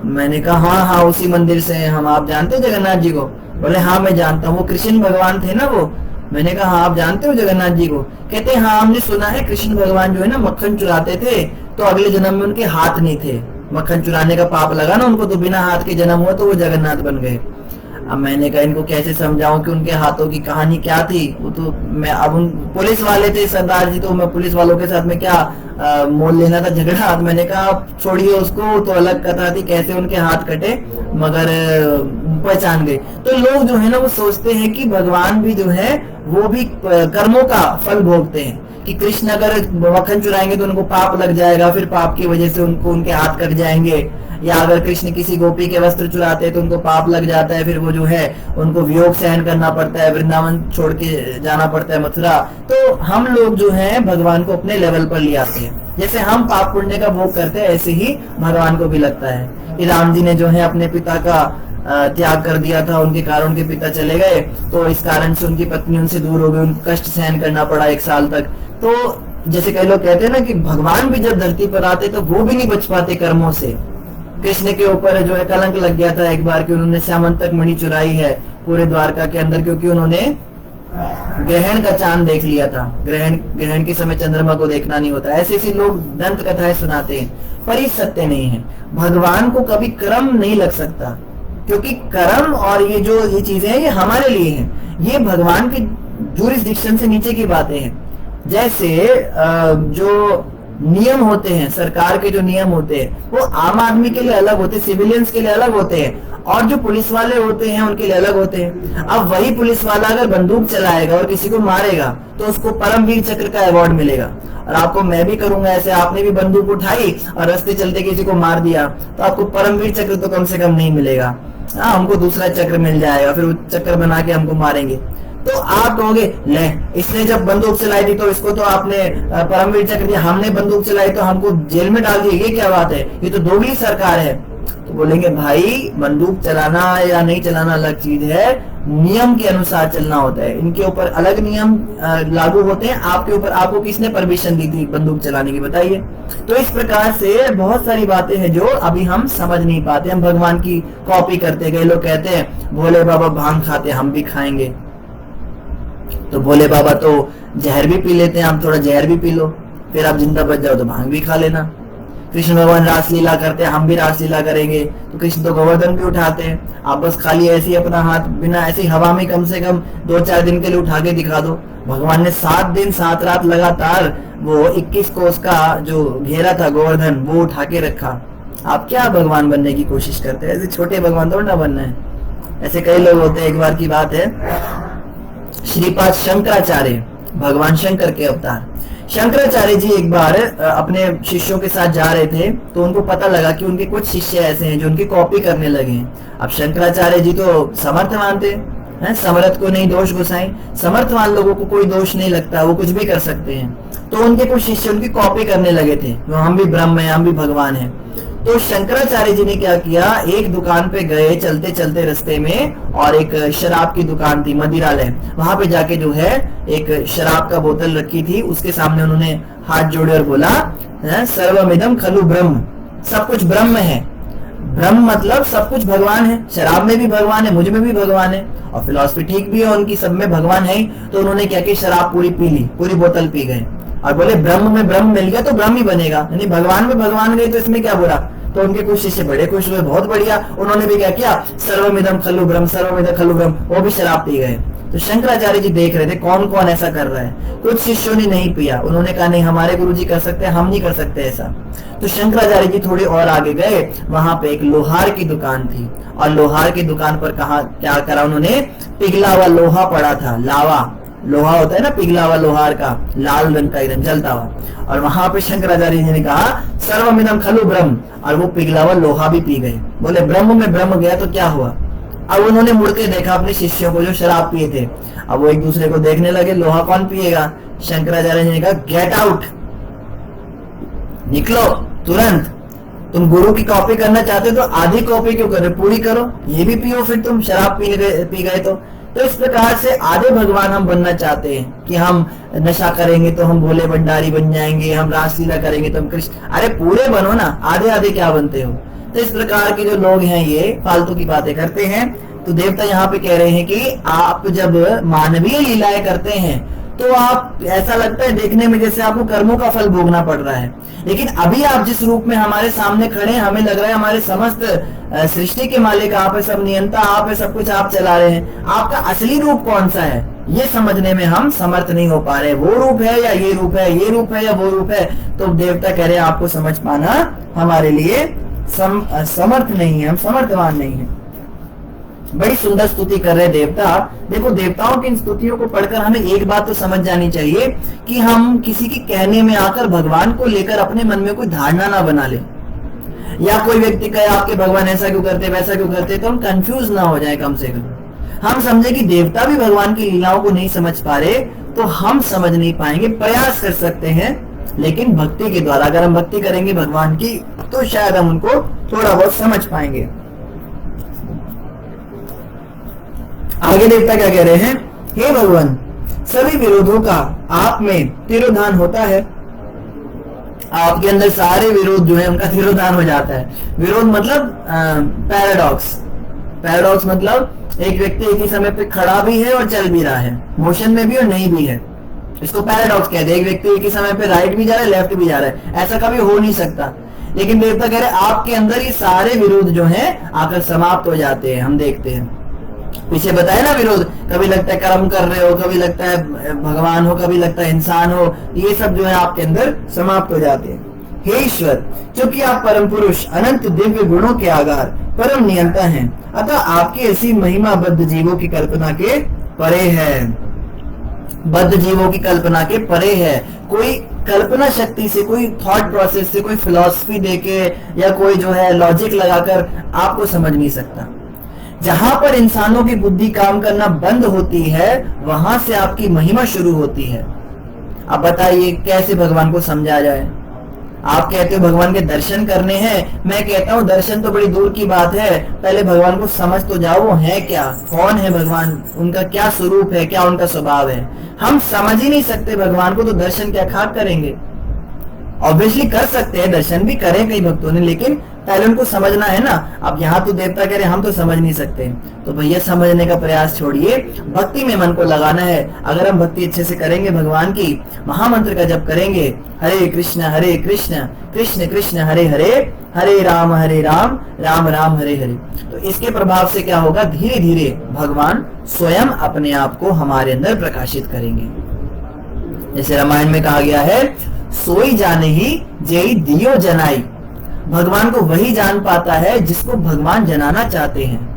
मैंने कहा हाँ उसी मंदिर से हम। आप जानते हो जगन्नाथ जी को? बोले हाँ मैं जानता हूँ, वो कृष्ण भगवान थे ना वो। मैंने कहा हाँ आप जानते हो जगन्नाथ जी को? कहते हाँ हमने सुना है कृष्ण भगवान जो है ना मक्खन चुराते थे, तो अगले जन्म में उनके हाथ नहीं थे, मक्खन चुराने का पाप लगा ना उनको, तो बिना हाथ के जन्म हुआ तो वो जगन्नाथ बन गए। अब मैंने कहा इनको कैसे समझाऊं कि उनके हाथों की कहानी क्या थी। वो तो मैं, अब उन पुलिस वाले थे सरदार जी, तो मैं पुलिस वालों के साथ में क्या मोल लेना था, झगड़ा। मैंने कहा छोड़िए उसको, तो अलग कथा थी कैसे उनके हाथ कटे, मगर पहचान गए। तो लोग जो है ना वो सोचते हैं कि भगवान भी जो है वो भी कर्मों का फल भोगते हैं, कि कृष्ण अगर मक्खन चुराएंगे तो उनको पाप लग जाएगा, फिर पाप की वजह से उनको उनके हाथ कट जाएंगे। या अगर कृष्ण किसी गोपी के वस्त्र चुराते हैं तो उनको पाप लग जाता है, फिर वो जो है उनको वियोग सहन करना पड़ता है, वृंदावन छोड़ के जाना पड़ता है, मथुरा। तो हम लोग जो है भगवान को अपने लेवल पर ले आते हैं। जैसे हम पाप पुण्य का भोग करते हैं, ऐसे ही भगवान को भी लगता है कि राम जी ने जो है अपने पिता का त्याग कर दिया था, उनके कारण उनके पिता चले गए, तो इस कारण से उनकी पत्नी उनसे दूर हो गई, उनको कष्ट सहन करना पड़ा 1 साल तक। तो जैसे कई लोग कहते हैं ना कि भगवान भी जब धरती पर आते तो वो भी नहीं बच पाते कर्मों से। कृष्ण के ऊपर जो है कलंक लग गया था एक बार कि उन्होंने श्यामंतक मणि चुराई है पूरे द्वारका के अंदर, क्योंकि उन्होंने ग्रहण का चांद देख लिया था। ग्रहण के समय चंद्रमा को देखना नहीं होता। ऐसे ऐसे लोग दंत कथाएं सुनाते हैं, पर ये सत्य नहीं है। भगवान को कभी कर्म नहीं लग सकता, क्योंकि कर्म और ये चीजें हैं ये हमारे लिए हैं, ये भगवान के जूरिसडिक्शन से नीचे की बातें हैं। जैसे जो नियम होते हैं, सरकार के जो नियम होते हैं वो आम आदमी के लिए अलग होते हैं, सिविलियंस के लिए अलग होते हैं, और जो पुलिस वाले होते हैं उनके लिए अलग होते हैं। अब वही पुलिस वाला अगर बंदूक चलाएगा और किसी को मारेगा तो उसको परमवीर चक्र का अवार्ड मिलेगा। और आपको मैं भी करूंगा ऐसे, आपने भी बंदूक उठाई और रास्ते चलते किसी को मार दिया तो आपको परमवीर चक्र तो कम से कम नहीं मिलेगा, हमको दूसरा चक्र मिल जाएगा, फिर वो चक्कर बना के हमको मारेंगे। तो आप कहोगे ले इसने जब बंदूक चलाई थी तो इसको तो आपने परमवीर चक्र दिया, हमने बंदूक चलाई तो हमको जेल में डाल दिया, ये क्या बात है, ये तो दोगली सरकार है। तो बोलेंगे भाई बंदूक चलाना या नहीं चलाना अलग चीज है, नियम के अनुसार चलना होता है। इनके ऊपर अलग नियम लागू होते हैं, आपके ऊपर आपको किसने परमिशन दी थी बंदूक चलाने की, बताइए। तो इस प्रकार से बहुत सारी बातें हैं जो अभी हम समझ नहीं पाते, हम भगवान की कॉपी करते गए। लोग कहते हैं भोले बाबा भांग खाते, हम भी खाएंगे, तो भोले बाबा तो जहर भी पी लेते हैं, हम थोड़ा जहर भी पी लो, फिर आप जिंदा बच जाओ तो भांग भी खा लेना। कृष्ण भगवान रासलीला करते हैं, हम भी रासलीला करेंगे, तो कृष्ण तो गोवर्धन भी उठाते हैं, आप बस खाली ऐसे ही अपना हाथ बिना ऐसी हवा में कम से कम 2-4 दिन के लिए उठा के दिखा दो। भगवान ने 7 दिन 7 रात लगातार वो 21 कोस का जो घेरा था गोवर्धन वो उठा के रखा। आप क्या भगवान बनने की कोशिश करते हैं? ऐसे छोटे भगवान थोड़ा ना बनना है। ऐसे कई लोग होते हैं। एक बार की बात है, श्रीपाद शंकराचार्य, भगवान शंकर के अवतार शंकराचार्य जी एक बार अपने शिष्यों के साथ जा रहे थे, तो उनको पता लगा कि उनके कुछ शिष्य ऐसे हैं जो उनकी कॉपी करने लगे हैं। अब शंकराचार्य जी तो समर्थवान थे, समर्थ को नहीं दोष गुसाई, समर्थवान लोगों को कोई दोष नहीं लगता, वो कुछ भी कर सकते हैं। तो उनके कुछ शिष्य उनकी कॉपी करने लगे थे, हम भी ब्रह्म है, हम भी भगवान है। तो शंकराचार्य जी ने क्या किया, एक दुकान पे गए चलते चलते रास्ते में, और एक शराब की दुकान थी, मदिरालय, वहां पे जाके जो है एक शराब का बोतल रखी थी, उसके सामने उन्होंने हाथ जोड़े और बोला सर्वमिदं खलु ब्रह्म, सब कुछ ब्रह्म है। ब्रह्म मतलब सब कुछ भगवान है, शराब में भी भगवान है, मुझ में भी भगवान है, और फिलॉसफी ठीक भी है उनकी, सब में भगवान है। तो उन्होंने क्या किया, शराब पूरी पी ली, पूरी बोतल पी गए, और बोले ब्रह्म में ब्रह्म मिल गया तो ब्रह्म ही बनेगा, यानी भगवान में भगवान गए तो इसमें क्या बुरा। तो उनके कुछ शिष्य बड़े खुश हुए, बहुत बढ़िया, उन्होंने भी क्या किया, सर्वमिदं खलु ब्रह्म, सर्वमिदं खलु ब्रह्म, वो भी शराब पी गए। तो शंकराचार्य जी देख रहे थे कौन कौन ऐसा कर रहा है। कुछ शिष्यों ने नहीं पिया, उन्होंने कहा नहीं हमारे गुरुजी कर सकते हैं, हम नहीं कर सकते ऐसा। तो शंकराचार्य जी थोड़ी और आगे गए, वहां पे एक लोहार की दुकान थी, और लोहार की दुकान पर कहा क्या करा उन्होंने, पिघला हुआ लोहा पड़ा था, लावा, लोहा होता है ना पिघला हुआ लोहार का, लाल रंग का एकदम जलता हुआ, और वहां पे शंकराचार्य जी ने कहा सर्वमिदं खलु ब्रह्म, और वो पिघला हुआ लोहा भी पी गए। बोले ब्रह्म में ब्रह्म गया तो क्या हुआ। अब उन्होंने मुड़ के देखा अपने शिष्यों को जो शराब पिए थे, अब वो एक दूसरे को देखने लगे, लोहा कौन पिएगा। शंकराचार्य जी ने कहा गेट आउट, निकलो तुरंत, तुम गुरु की कॉपी करना चाहते हो तो आधी कॉपी क्यों कर रहे, पूरी करो, ये भी पियो फिर तुम शराब पी गए तो इस प्रकार से आधे भगवान हम बनना चाहते हैं कि हम नशा करेंगे तो हम भोले भंडारी बन जाएंगे, हम रासलीला करेंगे तो हम कृष्ण। अरे पूरे बनो ना, आधे आधे क्या बनते हो। तो इस प्रकार के जो लोग हैं ये फालतू की बातें करते हैं। तो देवता यहाँ पे कह रहे हैं कि आप जब मानवीय लीलाएं करते हैं तो आप ऐसा लगता है देखने में जैसे आपको कर्मों का फल भोगना पड़ रहा है, लेकिन अभी आप जिस रूप में हमारे सामने खड़े हैं, हमें लग रहा है हमारे समस्त सृष्टि के मालिक आप है, सब नियंता आप है, सब कुछ आप चला रहे हैं। आपका असली रूप कौन सा है ये समझने में हम समर्थ नहीं हो पा रहे, वो रूप है या ये रूप है, ये रूप है या वो रूप है। तो देवता कह रहे हैं आपको समझ पाना हमारे लिए समर्थ नहीं है, हम समर्थवान नहीं है। बड़ी सुंदर स्तुति कर रहे देवता। देखो देवताओं की इन स्तुतियों को पढ़कर हमें एक बात तो समझ जानी चाहिए कि हम किसी के कहने में आकर भगवान को लेकर अपने मन में कोई धारणा ना बना ले, या कोई व्यक्ति कहे आपके भगवान ऐसा क्यों करते वैसा क्यों करते, तो हम कंफ्यूज ना हो जाए। कम से कम हम समझे कि देवता भी भगवान की लीलाओं को नहीं समझ पा रहे, तो हम समझ नहीं पाएंगे। प्रयास कर सकते हैं, लेकिन भक्ति के द्वारा अगर हम भक्ति करेंगे भगवान की तो शायद हम उनको थोड़ा बहुत समझ पाएंगे। आगे देवता क्या कह रहे हैं, हे भगवान सभी विरोधों का आप में तिरोधान होता है, आपके अंदर सारे विरोध जो है उनका तिरोधान हो जाता है। विरोध मतलब पैराडॉक्स, पैराडॉक्स मतलब एक व्यक्ति एक ही समय पे खड़ा भी है और चल भी रहा है, मोशन में भी और नहीं भी है, इसको पैराडॉक्स कहते हैं। एक व्यक्ति एक ही समय पे राइट भी जा रहा है लेफ्ट भी जा रहा है, ऐसा कभी हो नहीं सकता। लेकिन देवता कह रहे हैं आपके अंदर ये सारे विरोध जो हैं आकर समाप्त हो जाते हैं। हम देखते हैं पीछे बताया ना विरोध, कभी लगता है कर्म कर रहे हो, कभी लगता है भगवान हो, कभी लगता है इंसान हो, ये सब जो है आपके अंदर समाप्त हो जाते हैं। हे ईश्वर, क्योंकि आप परम पुरुष अनंत दिव्य गुणों के आधार परम नियंता हैं, अतः आपकी ऐसी महिमा बद्ध जीवों की कल्पना के परे है, बद्ध जीवों की कल्पना के परे है। कोई कल्पना शक्ति से, कोई थॉट प्रोसेस से, कोई फिलॉसफी देके या कोई जो है लॉजिक लगाकर आपको समझ नहीं सकता। जहां पर इंसानों की बुद्धि काम करना बंद होती है वहां से आपकी महिमा शुरू होती है। अब बताइए कैसे भगवान को समझा जाए। आप कहते हो भगवान के दर्शन करने हैं, मैं कहता हूँ दर्शन तो बड़ी दूर की बात है, पहले भगवान को समझ तो जाओ वो है क्या, कौन है भगवान, उनका क्या स्वरूप है, क्या उनका स्वभाव है। हम समझ ही नहीं सकते भगवान को, तो दर्शन क्या खाक करेंगे। ऑब्वियसली कर सकते हैं, दर्शन भी करें कई भक्तों ने, लेकिन पहले उनको समझना है ना। अब यहाँ तो देवता कह रहे हम तो समझ नहीं सकते, तो भैया समझने का प्रयास छोड़िए, भक्ति में मन को लगाना है। अगर हम भक्ति अच्छे से करेंगे भगवान की, महामंत्र का जप करेंगे, हरे कृष्ण कृष्ण कृष्ण हरे हरे, हरे राम राम राम हरे हरे, तो इसके प्रभाव से क्या होगा, धीरे धीरे भगवान स्वयं अपने आप को हमारे अंदर प्रकाशित करेंगे। जैसे रामायण में कहा गया है, सोई जाने ही जेई दियो जनाई। भगवान को वही जान पाता है जिसको भगवान जनाना चाहते हैं।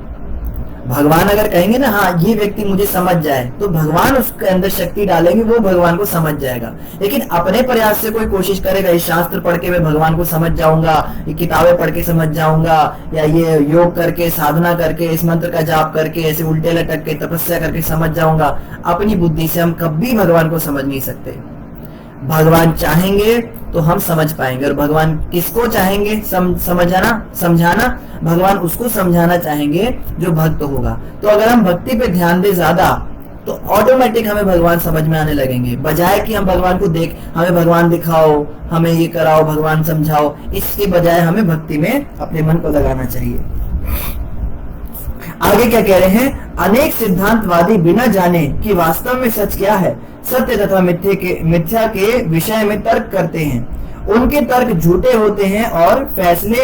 भगवान अगर कहेंगे ना हाँ ये व्यक्ति मुझे समझ जाए, तो भगवान उसके अंदर शक्ति डालेंगे, वो भगवान को समझ जाएगा। लेकिन अपने प्रयास से कोई कोशिश करेगा, ये शास्त्र पढ़ के मैं भगवान को समझ जाऊंगा, ये किताबें पढ़ के समझ जाऊंगा, या ये योग करके साधना करके इस मंत्र का जाप करके ऐसे उल्टे लटक के तपस्या करके समझ जाऊंगा, अपनी बुद्धि से हम कभी भगवान को समझ नहीं सकते। भगवान चाहेंगे तो हम समझ पाएंगे, और भगवान किसको चाहेंगे समझाना, भगवान उसको समझाना चाहेंगे जो भक्त होगा। तो अगर हम भक्ति पे ध्यान दे ज्यादा, तो ऑटोमेटिक हमें भगवान समझ में आने लगेंगे, बजाय कि हम भगवान को हमें भगवान दिखाओ, हमें ये कराओ, भगवान समझाओ, इसके बजाय हमें भक्ति में अपने मन को लगाना चाहिए। आगे क्या कह रहे हैं, अनेक सिद्धांतवादी बिना जाने कि वास्तव में सच क्या है, सत्य तथा मिथ्या के विषय में तर्क करते हैं। उनके तर्क झूठे होते हैं और फैसले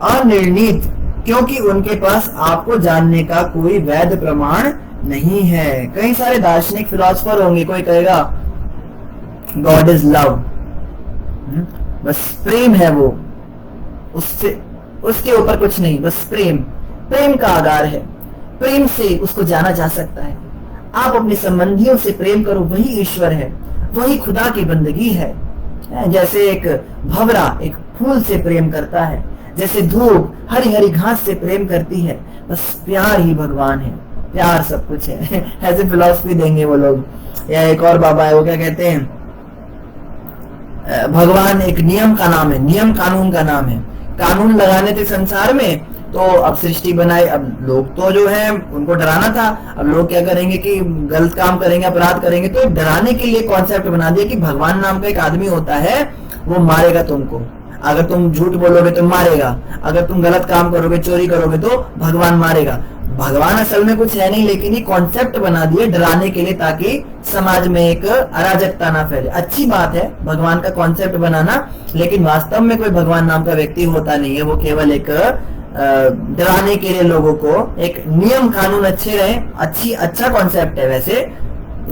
अनिर्णीत, क्योंकि उनके पास आपको जानने का कोई वैध प्रमाण नहीं है। कई सारे दार्शनिक फिलोसफर होंगे, कोई कहेगा गॉड इज लव, बस प्रेम है वो, उसके ऊपर कुछ नहीं, बस प्रेम का आधार है, प्रेम से उसको जाना जा सकता है। आप अपने संबंधियों से प्रेम करो, वही ईश्वर है, वही खुदा की बंदगी है। जैसे एक भंवरा एक फूल से प्रेम करता है, जैसे धूप हरी हरी घास से प्रेम करती है, बस प्यार ही भगवान है, प्यार सब कुछ है। ऐसे फिलॉसफी देंगे वो लोग। या एक और बाबा है, वो क्या कहते हैं, भगवान एक नियम का नाम है, नियम कानून का नाम है। कानून लगाने थे संसार में, तो अब सृष्टि बनाई, अब लोग तो जो है उनको डराना था, अब लोग क्या करेंगे कि गलत काम करेंगे, अपराध करेंगे, तो डराने के लिए कॉन्सेप्ट बना दिया कि भगवान नाम का एक आदमी होता है, वो मारेगा तुमको, अगर तुम झूठ बोलोगे तो मारेगा, अगर तुम गलत काम करोगे, चोरी करोगे तो भगवान मारेगा। भगवान असल में कुछ है नहीं, लेकिन ये कॉन्सेप्ट बना दिए डराने के लिए, ताकि समाज में एक अराजकता ना फैले। अच्छी बात है भगवान का कॉन्सेप्ट बनाना, लेकिन वास्तव में कोई भगवान नाम का व्यक्ति होता नहीं है, वो केवल एक डराने के लिए लोगों को, एक नियम कानून अच्छे रहे, अच्छा कॉन्सेप्ट है वैसे,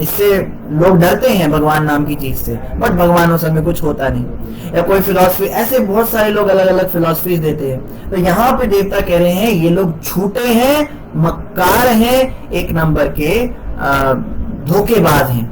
इससे लोग डरते हैं भगवान नाम की चीज से, बट भगवान असल में कुछ होता नहीं। या कोई फिलॉसफी, ऐसे बहुत सारे लोग अलग अलग फिलॉसफी देते हैं। तो यहाँ पे देवता कह रहे हैं ये लोग झूठे हैं, मक्कार हैं, एक नंबर के धोखेबाज हैं,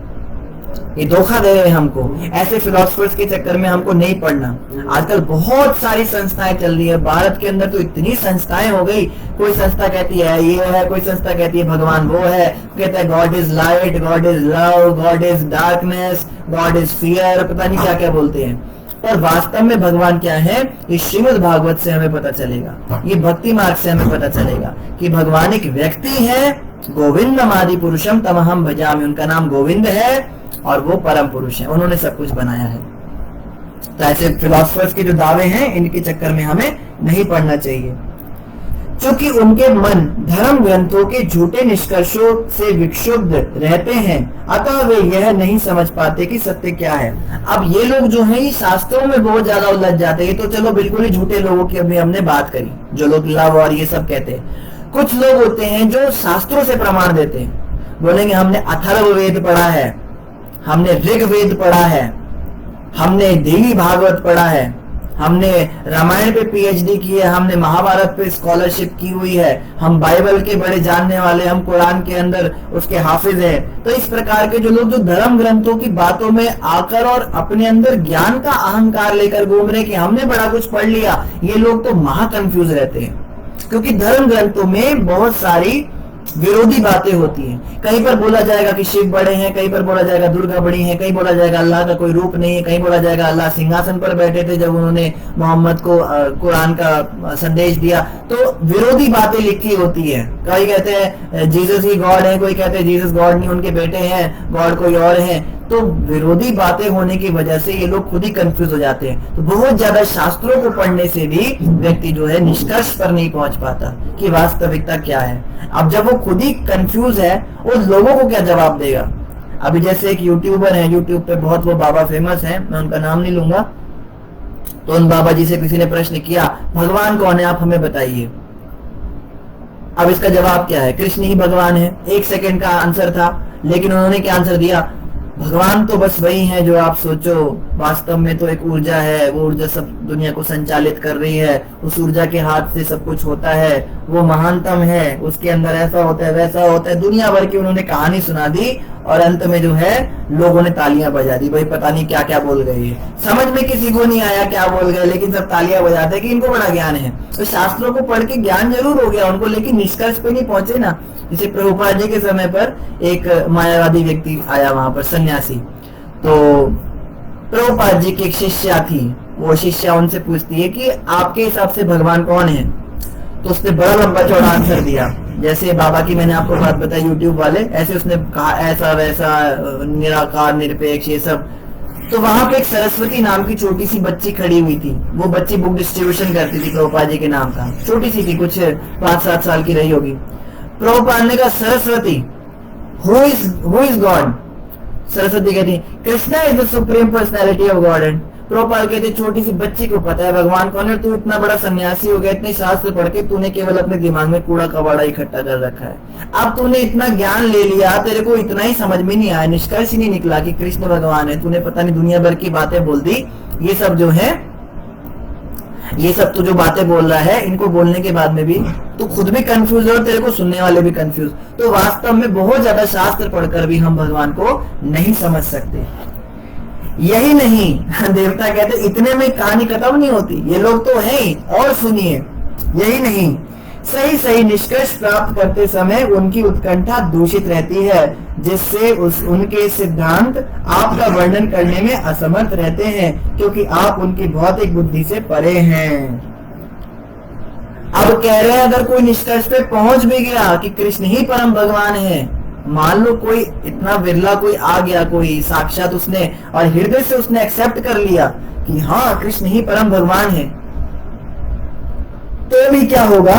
ये धोखा दे रहे हैं हमको। ऐसे फिलोसफर्स के चक्कर में हमको नहीं पड़ना। आजकल बहुत सारी संस्थाएं चल रही है, भारत के अंदर तो इतनी संस्थाएं हो गई, कोई संस्था कहती है ये है, कोई संस्था कहती है भगवान वो है, कहता है God is light, God is love, God is darkness, God is fear, पता नहीं क्या क्या बोलते हैं। पर वास्तव में भगवान क्या है, ये श्रीमद् भागवत से हमें पता चलेगा, ये भक्ति मार्ग से हमें पता चलेगा कि भगवान एक व्यक्ति है, गोविंदम आदि पुरुषम तमहम भजामि, उनका नाम गोविंद है और वो परम पुरुष है, उन्होंने सब कुछ बनाया है। तो ऐसे फिलोसफर्स के जो दावे हैं, इनके चक्कर में हमें नहीं पड़ना चाहिए, क्योंकि उनके मन धर्म ग्रंथों के झूठे निष्कर्षों से विक्षुब्ध रहते हैं, अतः वे यह नहीं समझ पाते कि सत्य क्या है। अब ये लोग जो हैं, ये शास्त्रों में बहुत ज्यादा उलझ जाते हैं। तो चलो बिल्कुल ही झूठे लोगों की अभी हमने बात करी, जो लोग लव और ये सब कहते हैं। कुछ लोग होते हैं जो शास्त्रों से प्रमाण देते हैं, बोलेंगे हमने अथर्ववेद पढ़ा है, हमने ऋग्वेद पढ़ा है, हमने देवी भागवत पढ़ा है, हमने रामायण पे पीएचडी की है, हमने महाभारत पे स्कॉलरशिप की हुई है, हम बाइबल के बड़े जानने वाले, हम कुरान के अंदर उसके हाफिज हैं। तो इस प्रकार के जो लोग जो धर्म ग्रंथों की बातों में आकर और अपने अंदर ज्ञान का अहंकार लेकर घूम रहे कि हमने बड़ा कुछ पढ़ लिया, ये लोग तो महा कंफ्यूज रहते हैं, क्योंकि धर्म ग्रंथों में बहुत सारी विरोधी बातें होती हैं। कहीं पर बोला जाएगा कि शिव बड़े हैं, कहीं पर बोला जाएगा दुर्गा बड़ी हैं, कहीं बोला जाएगा अल्लाह का कोई रूप नहीं है, कहीं बोला जाएगा अल्लाह सिंहासन पर बैठे थे जब उन्होंने मोहम्मद को कुरान का संदेश दिया। तो विरोधी बातें लिखी होती है। कई कहते हैं जीसस ही गॉड है, कोई कहते हैं जीसस गॉड नहीं, उनके बेटे हैं, गॉड कोई और है। तो विरोधी बातें होने की वजह से ये लोग खुद ही कंफ्यूज हो जाते हैं। तो बहुत ज्यादा शास्त्रों को पढ़ने से भी व्यक्ति जो है निष्कर्ष पर नहीं पहुंच पाता कि वास्तविकता क्या है। अब जब वो खुद ही कंफ्यूज है, वो लोगों को क्या जवाब देगा। अभी जैसे एक यूट्यूबर है, यूट्यूब पे बहुत वो बाबा फेमस है, मैं उनका नाम नहीं लूंगा। तो उन बाबा जी से किसी ने प्रश्न किया, भगवान कौन है आप हमें बताइए। अब इसका जवाब क्या है, कृष्ण ही भगवान है। 1 सेकंड का आंसर था, लेकिन उन्होंने क्या आंसर दिया, भगवान तो बस वही है जो आप सोचो। वास्तव में तो एक ऊर्जा है, वो ऊर्जा सब दुनिया को संचालित कर रही है, उस ऊर्जा के हाथ से सब कुछ होता है, वो महानतम है, उसके अंदर ऐसा होता है वैसा होता है। दुनिया भर की उन्होंने कहानी सुना दी और अंत में जो है लोगों ने तालियां बजा दी। भाई पता नहीं क्या क्या बोल गए, समझ में किसी को नहीं आया क्या बोल गए, लेकिन सब तालियां बजाते हैं कि इनको बड़ा ज्ञान है। तो शास्त्रों को पढ़ के ज्ञान जरूर हो गया उनको, लेकिन निष्कर्ष पे नहीं पहुंचे ना। जैसे प्रभुपाद जी के समय पर एक मायावादी व्यक्ति आया वहां पर, सन्यासी। तो प्रभुपाद जी की एक शिष्या थी, वो शिष्या उनसे पूछती है कि आपके हिसाब से भगवान कौन है। तो उसने बड़ा लंबा चौड़ा आंसर दिया, जैसे बाबा की मैंने आपको बात बताई यूट्यूब वाले, ऐसे उसने कहा ऐसा वैसा, निराकार निरपेक्ष ये सब। तो वहां पे एक सरस्वती नाम की छोटी सी बच्ची खड़ी हुई थी। वो बच्ची बुक डिस्ट्रीब्यूशन करती थी प्रभुपाद जी के नाम का, छोटी सी थी, कुछ 5-7 साल की रही होगी। प्रभुपाद ने कहा, Saraswati who is God. Saraswati कहती Krishna is the supreme personality of God. And Prabhupada कहते छोटी सी बच्ची को पता है भगवान कौन है, तू इतना बड़ा सन्यासी हो गया, इतने शास्त्र पढ़ के तूने केवल अपने दिमाग में कूड़ा कबाड़ा इकट्ठा कर रखा है। अब तूने इतना ज्ञान ले लिया, तेरे को इतना ही समझ में नहीं आया, निष्कर्ष ही नहीं निकला कि कृष्ण भगवान है, तूने पता नहीं दुनिया भर की बातें बोल दी। ये सब जो है, ये सब तू जो बातें बोल रहा है, इनको बोलने के बाद में भी तू खुद भी कंफ्यूज है और तेरे को सुनने वाले भी कंफ्यूज। तो वास्तव में बहुत ज्यादा शास्त्र पढ़कर भी हम भगवान को नहीं समझ सकते। यही नहीं, देवता कहते इतने में कहानी खत्म नहीं होती, ये लोग तो है ही, और सुनिए। यही नहीं, सही सही निष्कर्ष प्राप्त करते समय उनकी उत्कंठा दूषित रहती है, जिससे उनके सिद्धांत आपका वर्णन करने में असमर्थ रहते हैं, क्योंकि आप उनकी भौतिक बुद्धि से परे हैं। अब कह रहे हैं अगर कोई निष्कर्ष पे पहुंच भी गया कि कृष्ण ही परम भगवान है, मान लो कोई इतना विरला कोई आ गया, कोई साक्षात उसने और हृदय से उसने एक्सेप्ट कर लिया कि हाँ कृष्ण ही परम भगवान है, तो भी क्या होगा,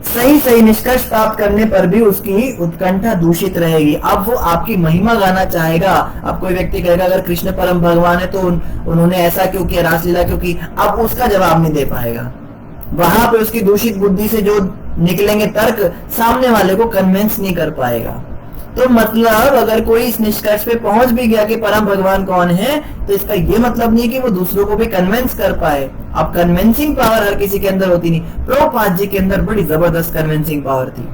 सही सही निष्कर्ष प्राप्त करने पर भी उसकी उत्कंठा दूषित रहेगी। अब वो आपकी महिमा गाना चाहेगा। अब कोई व्यक्ति कहेगा अगर कृष्ण परम भगवान है तो उन्होंने ऐसा क्यों किया, रासलीला क्यों की, अब उसका जवाब नहीं दे पाएगा। वहां पे उसकी दूषित बुद्धि से जो निकलेंगे तर्क, सामने वाले को कन्विंस नहीं कर पाएगा। तो मतलब अगर कोई इस निष्कर्ष पे पहुंच भी गया कि परम भगवान कौन है, तो इसका ये मतलब नहीं कि वो दूसरों को भी कन्विंस कर पाए। अब कन्विंसिंग पावर हर किसी के अंदर होती नहीं। प्रभुपाद जी के अंदर बड़ी जबरदस्त कन्विंसिंग पावर थी।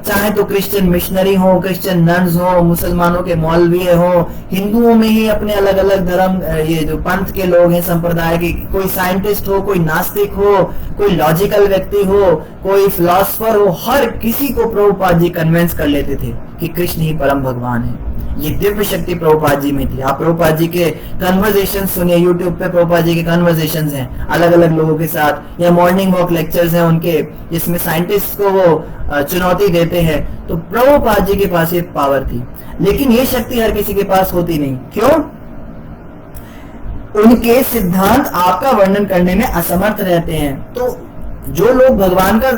चाहे तो क्रिश्चियन मिशनरी हो, क्रिश्चियन नन्स हो, मुसलमानों के मौलवी हो, हिंदुओं में ही अपने अलग अलग धर्म, ये जो पंथ के लोग हैं संप्रदाय के, कोई साइंटिस्ट हो, कोई नास्तिक हो, कोई लॉजिकल व्यक्ति हो, कोई फिलोसफर हो, हर किसी को प्रभुपाद जी कन्विंस कर लेते थे कि कृष्ण ही परम भगवान है। ये दिव्य शक्ति प्रभुपाद जी में थी। आप प्रभुपाद जी के कन्वर्सेशन सुनिए, यूट्यूब पे प्रभुपाद जी के कन्वर्सेशन हैं अलग अलग लोगों के साथ, या मॉर्निंग वॉक लेक्चर्स हैं उनके, जिसमें साइंटिस्ट को वो चुनौती देते हैं। तो प्रभुपाद जी के पास ये पावर थी, लेकिन ये शक्ति हर किसी के पास होती नहीं। क्यों? उनके सिद्धांत आपका वर्णन करने में असमर्थ रहते हैं। तो जो लोग भगवान का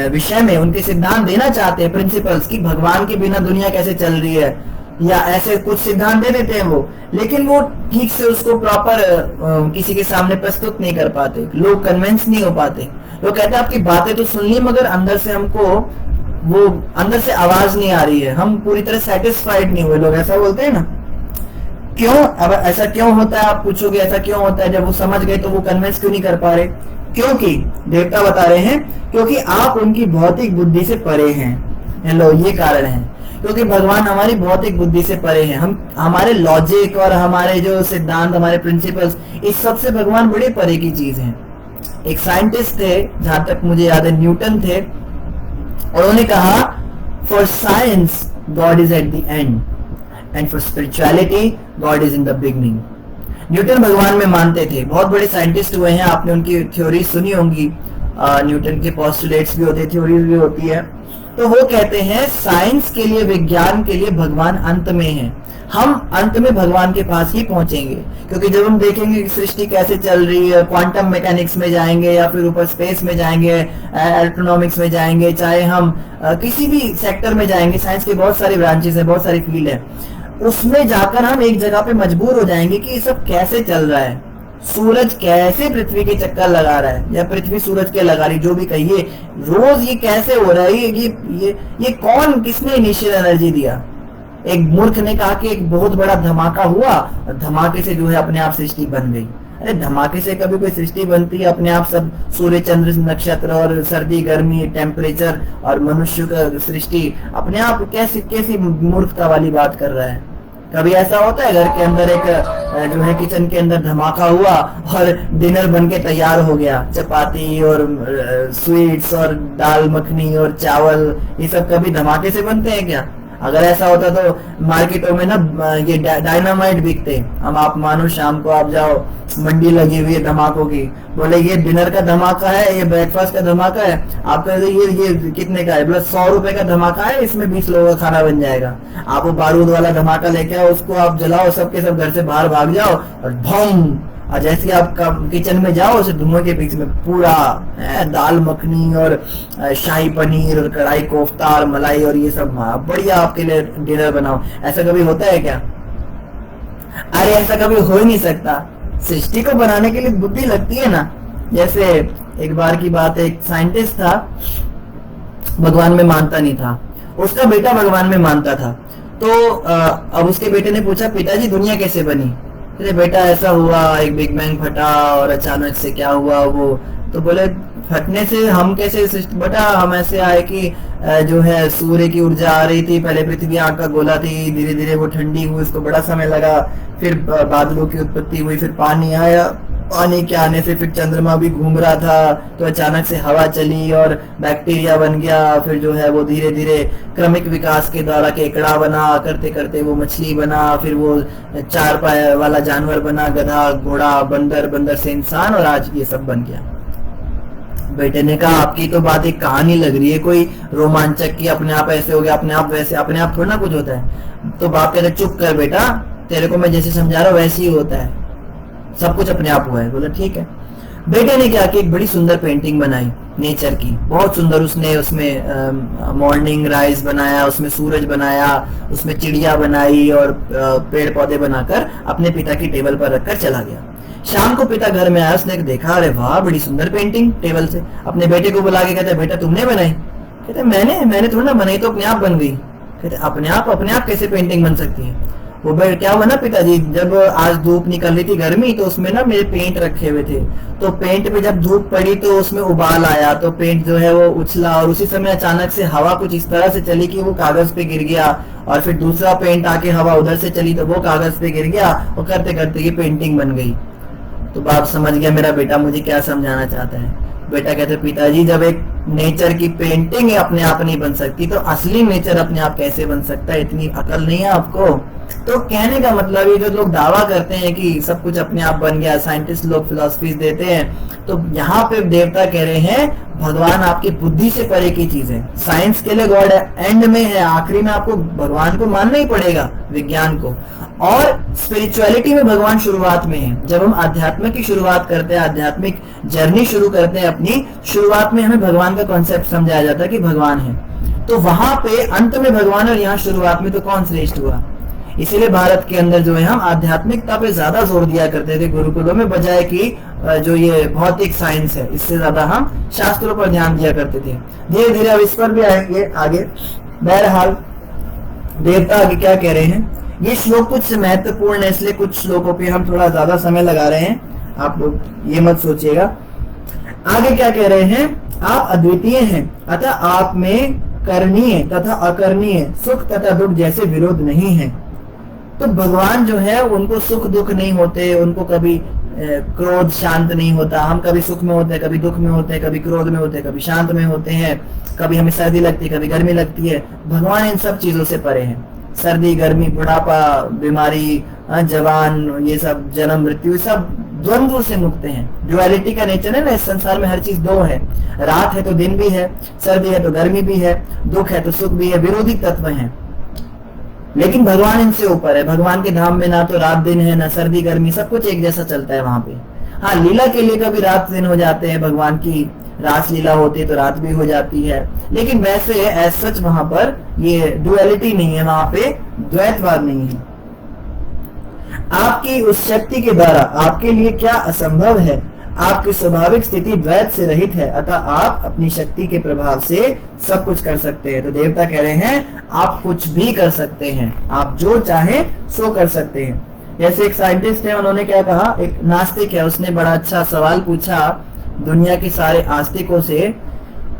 विषय में उनके सिद्धांत देना चाहते हैं, प्रिंसिपल्स की, भगवान के बिना दुनिया कैसे चल रही है, या ऐसे कुछ सिद्धांत दे देते हैं वो, लेकिन वो ठीक से उसको प्रॉपर किसी के सामने प्रस्तुत नहीं कर पाते, लोग कन्विंस नहीं हो पाते। लोग कहते हैं आपकी बातें तो सुन ली, मगर अंदर से हमको वो अंदर से आवाज नहीं आ रही है, हम पूरी तरह सेटिस्फाइड नहीं हुए, लोग ऐसा बोलते हैं ना। क्यों? अब ऐसा क्यों होता है, आप पूछोगे ऐसा क्यों होता है? जब वो समझ गए तो वो कन्विंस क्यों नहीं कर पा रहे? क्योंकि देवता बता रहे हैं, क्योंकि आप उनकी भौतिक बुद्धि से परे हैं। हेलो, ये कारण है, क्योंकि भगवान हमारी भौतिक बुद्धि से परे हैं। हम हमारे लॉजिक और हमारे जो सिद्धांत, हमारे प्रिंसिपल्स, इस सब से भगवान बड़े परे की चीज है। एक साइंटिस्ट थे, जहां तक मुझे याद है न्यूटन थे, उन्होंने कहा for science God is at the end and for spirituality God is in the beginning. Newton भगवान में मानते थे, बहुत बड़े साइंटिस्ट हुए हैं, आपने उनकी थ्योरी सुनी होंगी, न्यूटन के पोस्टुलेट्स भी होते, थ्योरीज भी होती है। तो वो कहते हैं साइंस के लिए, विज्ञान के लिए भगवान अंत में है, हम अंत में भगवान के पास ही पहुंचेंगे। क्योंकि जब हम देखेंगे कि सृष्टि कैसे चल रही है, क्वांटम मैकेनिक्स में जाएंगे या फिर ऊपर स्पेस में जाएंगे, एस्ट्रोनॉमिक्स में जाएंगे, चाहे हम किसी भी सेक्टर में जाएंगे, साइंस के बहुत सारे ब्रांचेस है, बहुत सारी फील्ड है, उसमें जाकर हम एक जगह पे मजबूर हो जाएंगे कि ये सब कैसे चल रहा है, सूरज कैसे पृथ्वी के चक्कर लगा रहा है या पृथ्वी सूरज के लगा रही, जो भी कहिए, रोज ये कैसे हो रहा है, ये कौन, किसने इनिशियल एनर्जी दिया। एक मूर्ख ने कहा कि एक बहुत बड़ा धमाका हुआ और धमाके से जो है अपने आप सृष्टि बन गई। अरे धमाके से कभी कोई सृष्टि बनती है? अपने आप सब सूर्य चंद्र नक्षत्र और सर्दी गर्मी टेम्परेचर और मनुष्य का सृष्टि अपने आप कैसी मूर्खता वाली बात कर रहा है। कभी ऐसा होता है घर के अंदर एक जो है किचन के अंदर धमाका हुआ और डिनर बन के तैयार हो गया, चपाती और स्वीट्स और दाल मखनी और चावल, ये सब कभी धमाके से बनते हैं क्या? अगर ऐसा होता तो मार्केटों में ना ये डायनामाइट बिकते। हम आप मानो शाम को आप जाओ, मंडी लगी हुई है धमाकों की, बोले ये डिनर का धमाका है, ये ब्रेकफास्ट का धमाका है, आप कहते ये कितने का है, बोले 100 रुपए का धमाका है, इसमें 20 लोगों का खाना बन जाएगा। आप वो बारूद वाला धमाका लेके आओ, उसको आप जलाओ, सबके सब घर से बाहर भाग जाओ और भम, और जैसे आप किचन में जाओ उसे धुआं के पीछे में पूरा दाल मखनी और शाही पनीर और कढ़ाई कोफ्ता और मलाई और ये सब बढ़िया आपके लिए डिनर बनाओ। ऐसा कभी होता है क्या? अरे ऐसा कभी हो ही नहीं सकता। सृष्टि को बनाने के लिए बुद्धि लगती है ना। जैसे एक बार की बात है, एक साइंटिस्ट था, भगवान में मानता नहीं था, उसका बेटा भगवान में मानता था। तो अब उसके बेटे ने पूछा, पिताजी दुनिया कैसे बनी? अरे बेटा ऐसा हुआ, एक बिग बैंग फटा और अचानक से क्या हुआ वो, तो बोले फटने से हम कैसे, बेटा हम ऐसे आए कि जो है सूर्य की ऊर्जा आ रही थी, पहले पृथ्वी आग का गोला थी, धीरे धीरे वो ठंडी हुई, उसको बड़ा समय लगा, फिर बादलों की उत्पत्ति हुई, फिर पानी आया, पानी के आने से फिर चंद्रमा भी घूम रहा था, तो अचानक से हवा चली और बैक्टीरिया बन गया, फिर जो है वो धीरे धीरे क्रमिक विकास के द्वारा केकड़ा बना, करते करते वो मछली बना, फिर वो 4 पाय वाला जानवर बना, गधा घोड़ा बंदर, बंदर से इंसान, और आज ये सब बन गया। बेटे ने कहा आपकी तो बात एक कहानी लग रही है, कोई रोमांचक की, अपने आप ऐसे हो गया, अपने आप वैसे, अपने आप थोड़ा ना कुछ होता है। तो बाप कहते चुप कर बेटा, तेरे को मैं जैसे समझा रहा हूँ वैसे ही होता है, सब कुछ अपने आप हुआ है। बोला ठीक है। बेटे ने क्या कि एक बड़ी सुंदर पेंटिंग बनाई नेचर की, बहुत सुंदर। उसने उसमें मॉर्निंग राइज बनाया, उसमें सूरज बनाया, उसमें चिड़िया बनाई और पेड़ पौधे बनाकर अपने पिता की टेबल पर रखकर चला गया। शाम को पिता घर में आया, उसने देखा, अरे वाह बड़ी सुंदर पेंटिंग, टेबल से। अपने बेटे को बुला के कहते बेटा तुमने बनाई? कहते मैंने थोड़ा ना बनाई, तो अपने आप बन गई। कहते अपने आप कैसे पेंटिंग बन सकती है? वो क्या हुआ ना पिताजी, जब आज धूप निकल रही थी गर्मी, तो उसमें ना मेरे पेंट रखे हुए थे, तो पेंट पे जब धूप पड़ी तो उसमें उबाल आया, तो पेंट जो है वो उछला, और उसी समय अचानक से हवा कुछ इस तरह से चली कि वो कागज पे गिर गया, और फिर दूसरा पेंट आके हवा उधर से चली तो वो कागज पे गिर गया, और करते करते ये पेंटिंग बन गई। तो बाप समझ गया मेरा बेटा मुझे क्या समझाना चाहता है। बेटा कहते पिताजी जब एक नेचर की पेंटिंग अपने आप नहीं बन सकती, तो असली नेचर अपने आप कैसे बन सकता है? इतनी अकल नहीं है आपको? तो कहने का मतलब ये जो लोग दावा करते हैं कि सब कुछ अपने आप बन गया, साइंटिस्ट लोग फिलॉसफीज देते हैं, तो यहाँ पे देवता कह रहे हैं भगवान आपकी बुद्धि से परे की चीज है। साइंस के लिए गॉड एंड में है, आखिरी में आपको भगवान को मानना ही पड़ेगा, विज्ञान को। और स्पिरिचुअलिटी में भगवान शुरुआत में है। जब हम आध्यात्म की शुरुआत करते हैं, आध्यात्मिक जर्नी शुरू करते हैं अपनी, शुरुआत में हमें भगवान का कॉन्सेप्ट समझाया जाता है कि भगवान है, तो वहां पे अंत में भगवान और यहाँ शुरुआत में तो कौन श्रेष्ठ हुआ? इसीलिए भारत के अंदर जो है हम आध्यात्मिकता पे ज्यादा जोर दिया करते थे गुरुकुलों में, बजाय कि जो ये भौतिक साइंस है इससे ज्यादा हम शास्त्रों पर ध्यान दिया करते थे। धीरे धीरे अब इस पर भी आएंगे आगे। बहरहाल देवता आगे क्या कह रहे हैं, ये श्लोक कुछ महत्वपूर्ण है, इसलिए कुछ श्लोकों पे हम थोड़ा ज्यादा समय लगा रहे हैं, आप लोग ये मत सोचिएगा। आगे क्या कह रहे हैं, आप अद्वितीय हैं, अतः आप में करणीय तथा अकरणीय, सुख तथा दुख जैसे विरोध नहीं है। तो भगवान जो है उनको सुख दुख नहीं होते, उनको कभी क्रोध शांत नहीं होता, हम कभी सुख में होते हैं, कभी दुख में होते हैं, कभी क्रोध में होते हैं, कभी शांत में होते हैं, कभी हमें सर्दी लगती है, कभी गर्मी लगती है। भगवान इन सब चीजों से परे हैं। सर्दी, गर्मी, बुढ़ापा, बीमारी, जवान, ये सब जन्म मृत्यु, सब द्वंद्व से मुक्त हैं। ड्युअलिटी का नेचर है ना, इस संसार में हर चीज दो है। रात है तो दिन भी है, सर्दी है तो गर्मी भी है, दुख है तो सुख भी है, विरोधी तत्व हैं। लेकिन भगवान इनसे ऊपर है। भगवान के धाम में ना तो रात दिन है, ना सर्दी गर्मी, सब कुछ एक जैसा चलता है वहां पे। हाँ, लीला के लिए कभी रात दिन हो जाते हैं, भगवान की रास लीला होती है तो रात भी हो जाती है, लेकिन वैसे एज सच वहां पर ये डुअलिटी नहीं है, वहां पे द्वैतवाद नहीं है। आपकी उस शक्ति के द्वारा आपके लिए क्या असंभव है? आपकी स्वाभाविक स्थिति द्वैत से रहित है, अतः आप अपनी शक्ति के प्रभाव से सब कुछ कर सकते हैं। तो देवता कह रहे हैं आप कुछ भी कर सकते हैं, आप जो चाहे सो कर सकते हैं। जैसे एक साइंटिस्ट है, उन्होंने क्या कहा, एक नास्तिक है, उसने बड़ा अच्छा सवाल पूछा दुनिया के सारे आस्तिकों से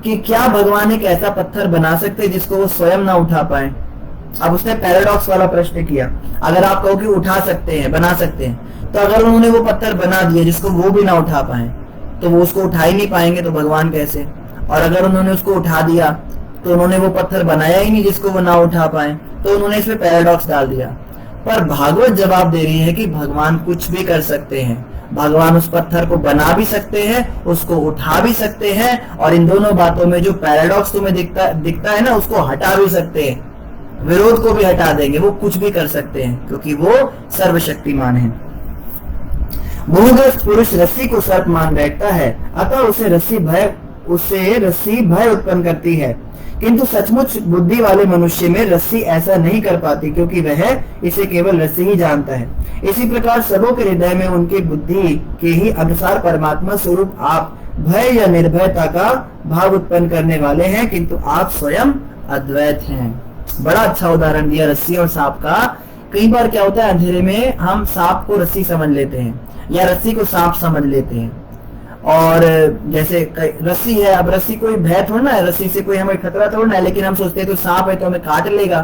कि क्या भगवान एक ऐसा पत्थर बना सकते जिसको वो स्वयं ना उठा पाए। अब उसने पैराडॉक्स वाला प्रश्न किया, अगर आप कहो कि उठा सकते हैं, बना सकते हैं, तो अगर उन्होंने वो पत्थर बना दिया जिसको वो भी ना उठा पाए, तो वो उसको उठा ही नहीं पाएंगे, तो भगवान कैसे? और अगर उन्होंने उसको उठा दिया तो उन्होंने वो पत्थर बनाया ही नहीं जिसको वो ना उठा पाए, तो उन्होंने इसमें पैराडॉक्स डाल दिया। पर भागवत जवाब दे रही है कि भगवान कुछ भी कर सकते हैं। भगवान उस पत्थर को बना भी सकते हैं, उसको उठा भी सकते हैं, और इन दोनों बातों में जो पैराडॉक्स तुम्हें दिखता है ना, उसको हटा भी सकते हैं, विरोध को भी हटा देंगे। वो कुछ भी कर सकते हैं क्योंकि वो सर्वशक्तिमान है। मोहग्रस्त पुरुष रस्सी को सर्प मान बैठता है, अतः उसे रस्सी भय उत्पन्न करती है, किंतु सचमुच बुद्धि वाले मनुष्य में रस्सी ऐसा नहीं कर पाती, क्योंकि वह इसे केवल रस्सी ही जानता है। इसी प्रकार सबों के हृदय में उनकी बुद्धि के ही अनुसार परमात्मा स्वरूप आप भय या निर्भयता का भाव उत्पन्न करने वाले हैं, किंतु आप स्वयं अद्वैत हैं। बड़ा अच्छा उदाहरण दिया रस्सी और सांप का। कई बार क्या होता है, अंधेरे में हम सांप को रस्सी समझ लेते हैं या रस्सी को सांप समझ लेते हैं। और जैसे रस्सी है, अब रस्सी कोई भय थोड़ा है, रस्सी से कोई हमें खतरा थोड़ा है, लेकिन हम सोचते हैं तो सांप है तो हमें काट लेगा।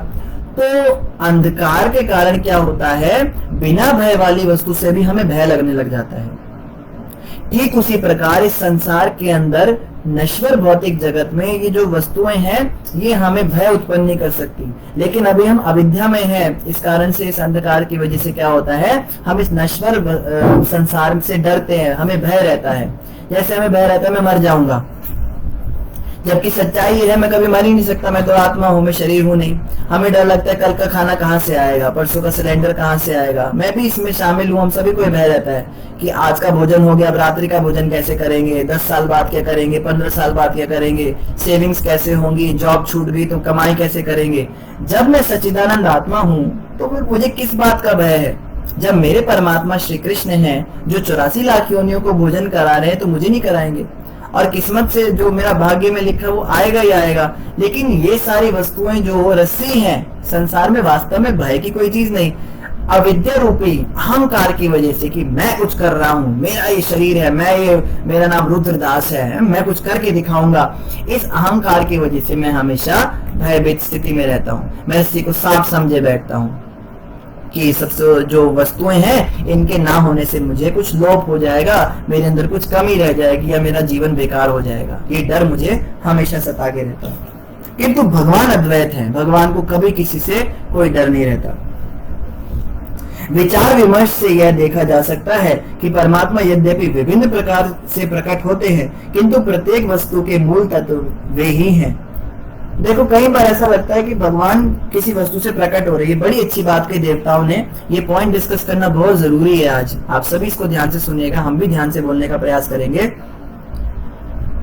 तो अंधकार के कारण क्या होता है, बिना भय वाली वस्तु से भी हमें भय लगने लग जाता है। ठीक उसी प्रकार इस संसार के अंदर नश्वर भौतिक जगत में ये जो वस्तुएं हैं, ये हमें भय उत्पन्न नहीं कर सकती, लेकिन अभी हम अविद्या में हैं। इस कारण से, इस अंधकार की वजह से क्या होता है, हम इस नश्वर संसार से डरते हैं, हमें भय रहता है। जैसे हमें भय रहता है मैं मर जाऊंगा, जबकि सच्चाई है मैं कभी मर ही नहीं सकता, मैं तो आत्मा हूँ, मैं शरीर हूँ नहीं। हमें डर लगता है कल का खाना कहाँ से आएगा, परसों का सिलेंडर कहाँ से आएगा। मैं भी इसमें शामिल हूँ, हम सभी को भय रहता है कि आज का भोजन हो गया, अब रात्रि का भोजन कैसे करेंगे, 10 साल बाद क्या करेंगे, 15 साल बाद क्या करेंगे, सेविंग्स कैसे होंगी, जॉब छूट गई तो कमाई कैसे करेंगे। जब मैं सच्चिदानंद आत्मा हूँ तो फिर मुझे किस बात का भय है? जब मेरे परमात्मा श्री कृष्ण हैं जो 84 लाख योनियों को भोजन करा रहे हैं, तो मुझे नहीं कराएंगे? और किस्मत से जो मेरा भाग्य में लिखा वो आएगा ही आएगा। लेकिन ये सारी वस्तुएं जो रस्सी हैं, संसार में वास्तव में भय की कोई चीज नहीं। अविद्या रूपी अहंकार की वजह से कि मैं कुछ कर रहा हूँ, मेरा ये शरीर है, मेरा नाम रुद्रदास है, मैं कुछ करके दिखाऊंगा, इस अहंकार की वजह से मैं हमेशा भयभीत स्थिति में रहता हूँ। मैं इसी को सांप समझे बैठता हूँ कि सबसे जो वस्तुएं हैं, इनके ना होने से मुझे कुछ लोप हो जाएगा, मेरे अंदर कुछ कमी रह जाएगी, या मेरा जीवन बेकार हो जाएगा। ये डर मुझे हमेशा सता के रहता है। किंतु भगवान अद्वैत है, भगवान को कभी किसी से कोई डर नहीं रहता। विचार विमर्श से यह देखा जा सकता है कि परमात्मा यद्यपि विभिन्न प्रकार से प्रकट होते हैं, किंतु प्रत्येक वस्तु के मूल तत्व वे ही हैं। देखो, कई बार ऐसा लगता है कि भगवान किसी वस्तु से प्रकट हो रही है। बड़ी अच्छी बात कही देवताओं ने, ये पॉइंट डिस्कस करना बहुत जरूरी है आज। आप सभी इसको ध्यान से सुनिएगा, हम भी ध्यान से बोलने का प्रयास करेंगे।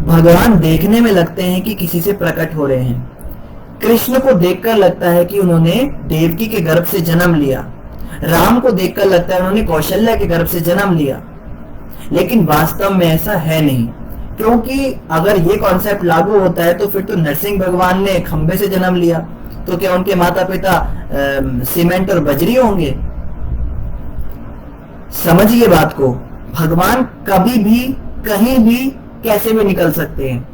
भगवान देखने में लगते हैं कि किसी से प्रकट हो रहे हैं। कृष्ण को देखकर लगता है कि उन्होंने देवकी के गर्भ से जन्म लिया। राम को देखकर लगता है उन्होंने कौशल्या के गर्भ से जन्म लिया, लेकिन वास्तव में ऐसा है नहीं। क्योंकि अगर ये कॉन्सेप्ट लागू होता है तो फिर तो नरसिंह भगवान ने खंबे से जन्म लिया, तो क्या उनके माता पिता सीमेंट और बजरी होंगे? समझिए बात को, भगवान कभी भी कहीं भी कैसे भी निकल सकते हैं।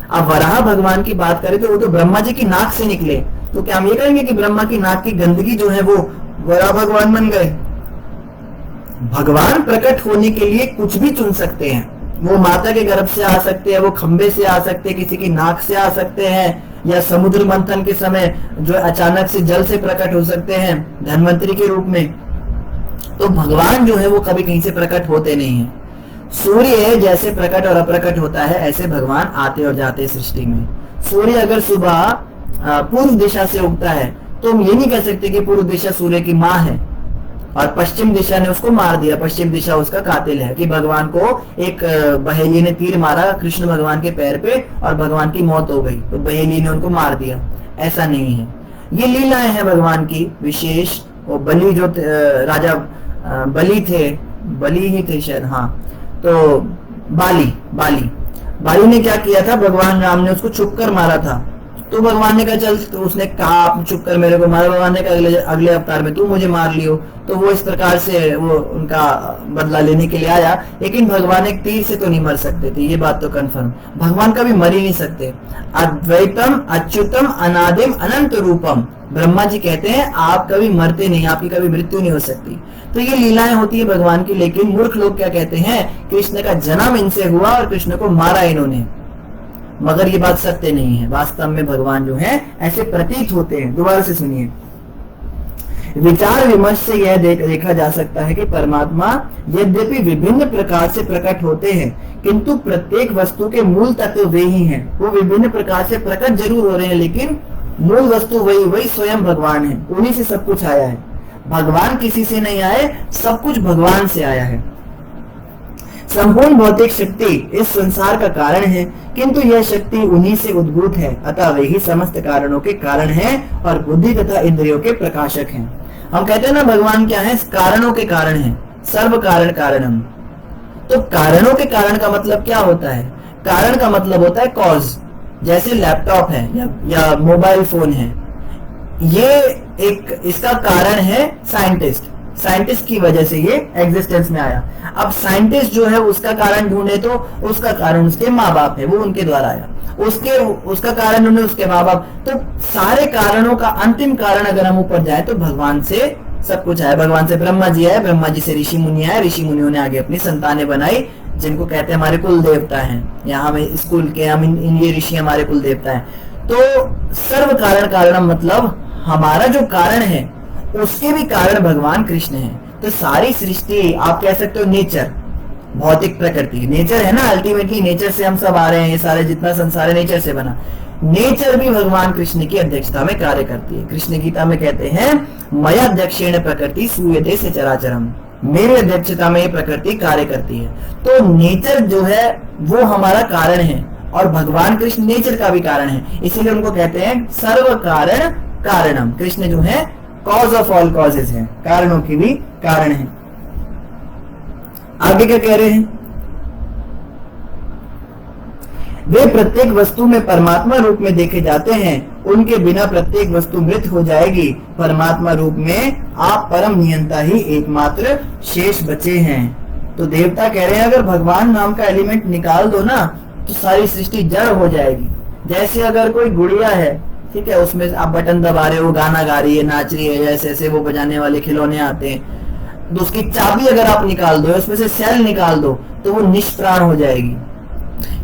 अब वराह भगवान की बात करें तो वो तो ब्रह्मा जी की नाक से निकले, तो क्या हम ये कहेंगे कि ब्रह्मा की नाक की गंदगी जो है वो वराह भगवान बन गए? भगवान प्रकट होने के लिए कुछ भी चुन सकते हैं। वो माता के गर्भ से आ सकते हैं, वो खंबे से आ सकते हैं, किसी की नाक से आ सकते हैं, या समुद्र मंथन के समय जो अचानक से जल से प्रकट हो सकते हैं धन्वंतरी के रूप में। तो भगवान जो है वो कभी कहीं से प्रकट होते नहीं है। सूर्य जैसे प्रकट और अप्रकट होता है, ऐसे भगवान आते और जाते सृष्टि में। सूर्य अगर सुबह पूर्व दिशा से उगता है तो हम ये नहीं कह सकते कि पूर्व दिशा सूर्य की माँ है और पश्चिम दिशा ने उसको मार दिया, पश्चिम दिशा उसका कातिल है, कि भगवान को एक बहेली ने तीर मारा कृष्ण भगवान के पैर पे और भगवान की मौत हो गई, तो बहेली ने उनको मार दिया। ऐसा नहीं है, ये लीलाएं हैं भगवान की विशेष। वो बलि जो राजा बलि थे, बलि ही थे शायद, हाँ, तो बाली ने क्या किया था, भगवान राम ने उसको छुप कर मारा था। तो भगवान ने कहा चल, तो उसने कहा आप चुप कर मेरे को मारा। भगवान ने कहा अगले अवतार में तू मुझे मार लियो। तो वो इस प्रकार से वो उनका बदला लेने के लिए आया, लेकिन भगवान एक तीर से तो नहीं मर सकते थे, ये बात तो कंफर्म। भगवान कभी मर ही नहीं सकते। अद्वैतम अच्युतम अनादिम अनंत रूपम, ब्रह्मा जी कहते हैं आप कभी मरते नहीं, आपकी कभी मृत्यु नहीं हो सकती। तो ये लीलाएं होती है भगवान की। लेकिन मूर्ख लोग क्या कहते हैं, कृष्ण का जन्म इनसे हुआ और कृष्ण को मारा इन्होंने, मगर ये बात सत्य नहीं है। वास्तव में भगवान जो है ऐसे प्रतीत होते हैं। दोबारा से सुनिए, विचार विमर्श से यह देखा जा सकता है कि परमात्मा यद्यपि विभिन्न प्रकार से प्रकट होते हैं, किंतु प्रत्येक वस्तु के मूल तत्व वे ही हैं। वो विभिन्न प्रकार से प्रकट जरूर हो रहे हैं, लेकिन मूल वस्तु वही स्वयं भगवान है, उन्हीं से सब कुछ आया है। भगवान किसी से नहीं आए, सब कुछ भगवान से आया है। संपूर्ण भौतिक शक्ति इस संसार का कारण है, किंतु यह शक्ति उन्हीं से उद्भूत है, अतः वे ही समस्त कारणों के कारण हैं और बुद्धि तथा इंद्रियों के प्रकाशक हैं। हम कहते हैं ना भगवान क्या है, कारणों के कारण है, सर्व कारण कारणम। तो कारणों के कारण का मतलब क्या होता है, कारण का मतलब होता है कॉज। जैसे लैपटॉप है या मोबाइल फोन है, ये एक इसका कारण है साइंटिस्ट की वजह से ये एग्जिस्टेंस में आया। अब साइंटिस्ट जो है उसका कारण ढूंढे तो उसका कारण उसके माँ बाप है, वो उनके द्वारा आया। उसका कारण ढूंढे उसके माँ बाप। तो सारे कारणों का अंतिम कारण अगर हम ऊपर जाए तो भगवान से सब कुछ आया। भगवान से ब्रह्मा जी आए, ब्रह्मा जी से ऋषि मुनि आए, ऋषि मुनियों ने आगे अपनी संतानें बनाई, जिनको कहते हैं हमारे कुल देवता हैं। यहाँ हमें स्कूल के हम ये ऋषि हमारे कुल देवता हैं। तो सर्व कारण कारणम मतलब हमारा जो कारण है उसके भी कारण भगवान कृष्ण है। तो सारी सृष्टि आप कह सकते हो नेचर, भौतिक प्रकृति नेचर है ना, अल्टीमेटली नेचर से हम सब आ रहे हैं, ये सारे जितना संसार है नेचर से बना। नेचर भी भगवान कृष्ण की अध्यक्षता में कार्य करती है। कृष्ण गीता में कहते हैं मया अध्यक्षेण प्रकृति सूयते से चराचरम, मेरी अध्यक्षता में ये प्रकृति कार्य करती है। तो नेचर जो है वो हमारा कारण है और भगवान कृष्ण नेचर का भी कारण है, इसीलिए उनको कहते हैं सर्व कारण कारणम। कृष्ण जो है कॉज ऑफ ऑल कॉजेज है, कारणों की भी कारण है। आगे क्या कह रहे हैं, वे प्रत्येक वस्तु में परमात्मा रूप में देखे जाते हैं, उनके बिना प्रत्येक वस्तु मृत हो जाएगी। परमात्मा रूप में आप परम नियंता ही एकमात्र शेष बचे हैं। तो देवता कह रहे हैं अगर भगवान नाम का एलिमेंट निकाल दो ना तो सारी सृष्टि जड़ हो जाएगी। जैसे अगर कोई गुड़िया है, ठीक है, उसमें आप बटन दबा रहे हो, गाना गा रही है, नाच रही है, जैसे ऐसे वो बजाने वाले खिलौने आते हैं, तो उसकी चाबी अगर आप निकाल दो, उसमें से सेल निकाल दो तो वो निष्प्राण हो जाएगी।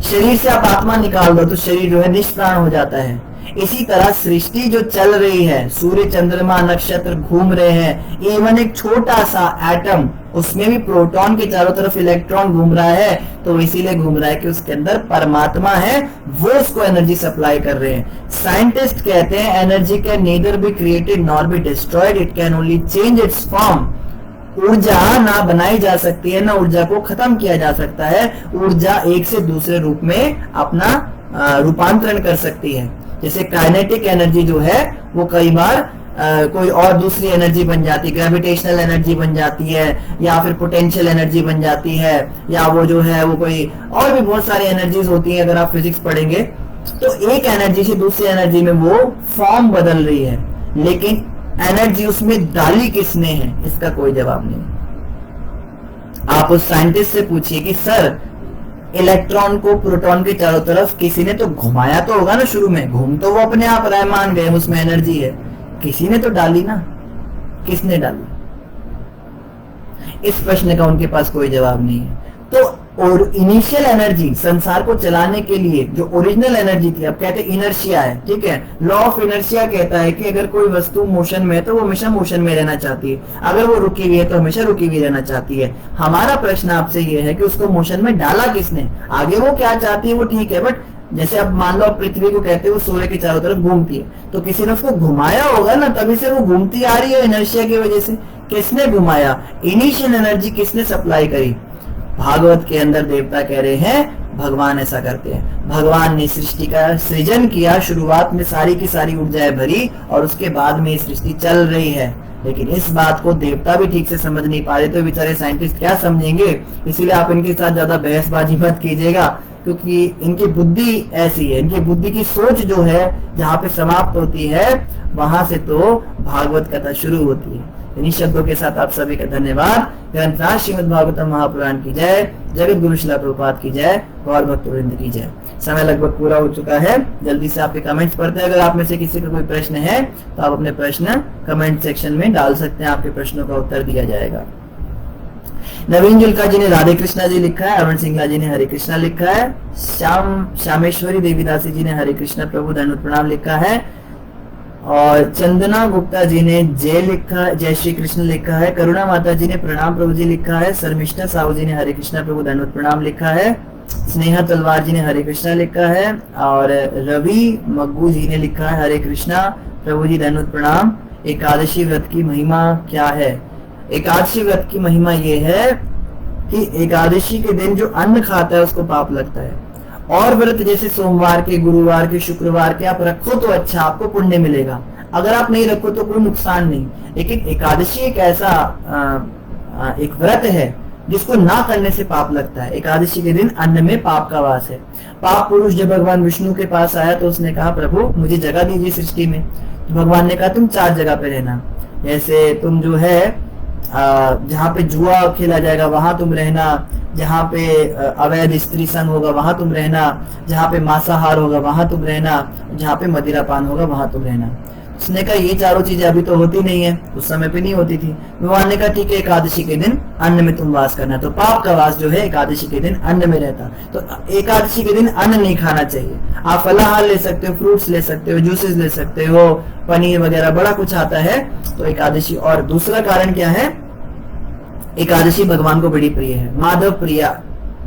शरीर से आप आत्मा निकाल दो तो शरीर जो है निष्प्राण हो जाता है। इसी तरह सृष्टि जो चल रही है, सूर्य चंद्रमा नक्षत्र घूम रहे हैं, इवन एक छोटा सा एटम, उसमें भी प्रोटॉन के चारों तरफ इलेक्ट्रॉन घूम रहा है, तो इसीलिए घूम रहा है कि उसके अंदर परमात्मा है, वो उसको एनर्जी सप्लाई कर रहे हैं। साइंटिस्ट कहते हैं energy can neither be created nor be destroyed, it can only change it's form. ऊर्जा ना बनाई जा सकती है, ना ऊर्जा को खत्म किया जा सकता है। ऊर्जा एक से दूसरे रूप में अपना रूपांतरण कर सकती है। जैसे काइनेटिक एनर्जी जो है वो कई बार कोई और दूसरी एनर्जी बन जाती है, ग्रेविटेशनल एनर्जी बन जाती है, या फिर पोटेंशियल एनर्जी बन जाती है, या वो जो है वो कोई और भी बहुत सारी एनर्जीज होती है। अगर आप फिजिक्स पढ़ेंगे तो एक एनर्जी से दूसरी एनर्जी में वो फॉर्म बदल रही है, लेकिन एनर्जी उसमें डाली किसने है इसका कोई जवाब नहीं। आप उस साइंटिस्ट से पूछिए कि सर इलेक्ट्रॉन को प्रोटॉन के चारों तरफ किसी ने तो घुमाया तो होगा ना, शुरू में घूम तो वो अपने आप रहे, मान गए उसमें एनर्जी है, किसी ने तो डाली ना, किसने डाली? इस प्रश्न का उनके पास कोई जवाब नहीं है। तो और इनिशियल एनर्जी संसार को चलाने के लिए जो ओरिजिनल एनर्जी थी, अब कहते हैं इनर्शिया है, ठीक है। लॉ ऑफ इनर्शिया कहता है कि अगर कोई वस्तु मोशन में है तो वो हमेशा मोशन में रहना चाहती है, अगर वो रुकी हुई है तो हमेशा रुकी हुई रहना चाहती है। हमारा प्रश्न आपसे ये है कि उसको मोशन में डाला किसने, आगे वो क्या चाहती है वो ठीक है, बट जैसे अब मान लो पृथ्वी को कहते हैं वो सूर्य के चारों तरफ घूमती है, तो किसी ने उसको घुमाया होगा ना, तभी से वो घूमती आ रही है इनर्शिया की वजह से। किसने घुमाया, इनिशियल एनर्जी किसने सप्लाई करी। भागवत के अंदर देवता कह रहे हैं भगवान ऐसा करते हैं, भगवान ने सृष्टि का सृजन किया, शुरुआत में सारी की सारी ऊर्जाएं भरी और उसके बाद में सृष्टि चल रही है। लेकिन इस बात को देवता भी ठीक से समझ नहीं पा रहे, तो बेचारे साइंटिस्ट क्या समझेंगे। इसीलिए आप इनके साथ ज्यादा बहसबाजी मत कीजिएगा, क्योंकि इनकी बुद्धि ऐसी है, इनकी बुद्धि की सोच जो है जहाँ पे समाप्त होती है वहां से तो भागवत कथा शुरू होती है। इन्हीं शब्दों के साथ आप सभी का धन्यवाद। ग्रंथराज श्रीमद् भागवतम महापुराण की जय, जगत गुरु श्रील प्रभुपाद की जय, गौर भक्तवृंद की जय। समय लगभग पूरा हो चुका है, जल्दी से आपके कमेंट्स पढ़ते हैं। अगर आप में से किसी का कोई प्रश्न है तो आप अपने प्रश्न कमेंट सेक्शन में डाल सकते हैं, आपके प्रश्नों का उत्तर दिया जाएगा। नवीन जुल्का जी ने राधे कृष्णा जी लिखा है, अरुण सिंगला जी ने हरे कृष्णा लिखा है, श्यामेश्वरी देवीदासी जी ने हरे कृष्णा प्रभु धन्यवाद प्रणाम लिखा है, और चंदना गुप्ता जी ने जय लिखा, जय श्री कृष्ण लिखा है, करुणा माता जी ने प्रणाम प्रभु जी लिखा है, शर्मिष्ठा साहू जी ने हरे कृष्णा प्रभु धन्यवाद प्रणाम लिखा है, स्नेहा तलवार जी ने हरे कृष्णा लिखा है, और रवि मग्गू जी ने लिखा है हरे कृष्णा प्रभु जी धन्यवाद प्रणाम। एकादशी व्रत की महिमा क्या है। एकादशी व्रत की महिमा ये है कि एकादशी के दिन जो अन्न खाता है उसको पाप लगता है, और व्रत जैसे सोमवार के, गुरुवार के, शुक्रवार के आप रखो तो अच्छा, आपको पुण्य मिलेगा, अगर आप नहीं रखो तो कोई नुकसान नहीं। लेकिन एकादशी एक ऐसा एक व्रत है जिसको ना करने से पाप लगता है। एकादशी के दिन अन्न में पाप का वास है। पाप पुरुष जब भगवान विष्णु के पास आया तो उसने कहा प्रभु मुझे जगह दीजिए सृष्टि में। तो भगवान ने कहा तुम 4 जगह पे रहना, जैसे तुम जो है जहाँ पे जुआ खेला जाएगा वहां तुम रहना, जहाँ पे अवैध स्त्री संग होगा वहां तुम रहना, जहाँ पे मांसाहार होगा वहां तुम रहना, जहाँ पे मदिरापान होगा वहां तुम रहना। उसने कहा ये चारों चीजें अभी तो होती नहीं है, उस समय पे नहीं होती थी। भगवान ने कहा ठीक है एकादशी के दिन अन्न में तुम वास करना। तो पाप का वास जो है एकादशी के दिन अन्न में रहता, तो एकादशी के दिन अन्न नहीं खाना चाहिए। आप फलाहार ले सकते हो, फ्रूट्स ले सकते हो, जूसेस ले सकते हो, पनीर वगैरह बड़ा कुछ आता है तो एकादशी। और दूसरा कारण क्या है, एकादशी भगवान को बड़ी प्रिय है। माधव प्रिया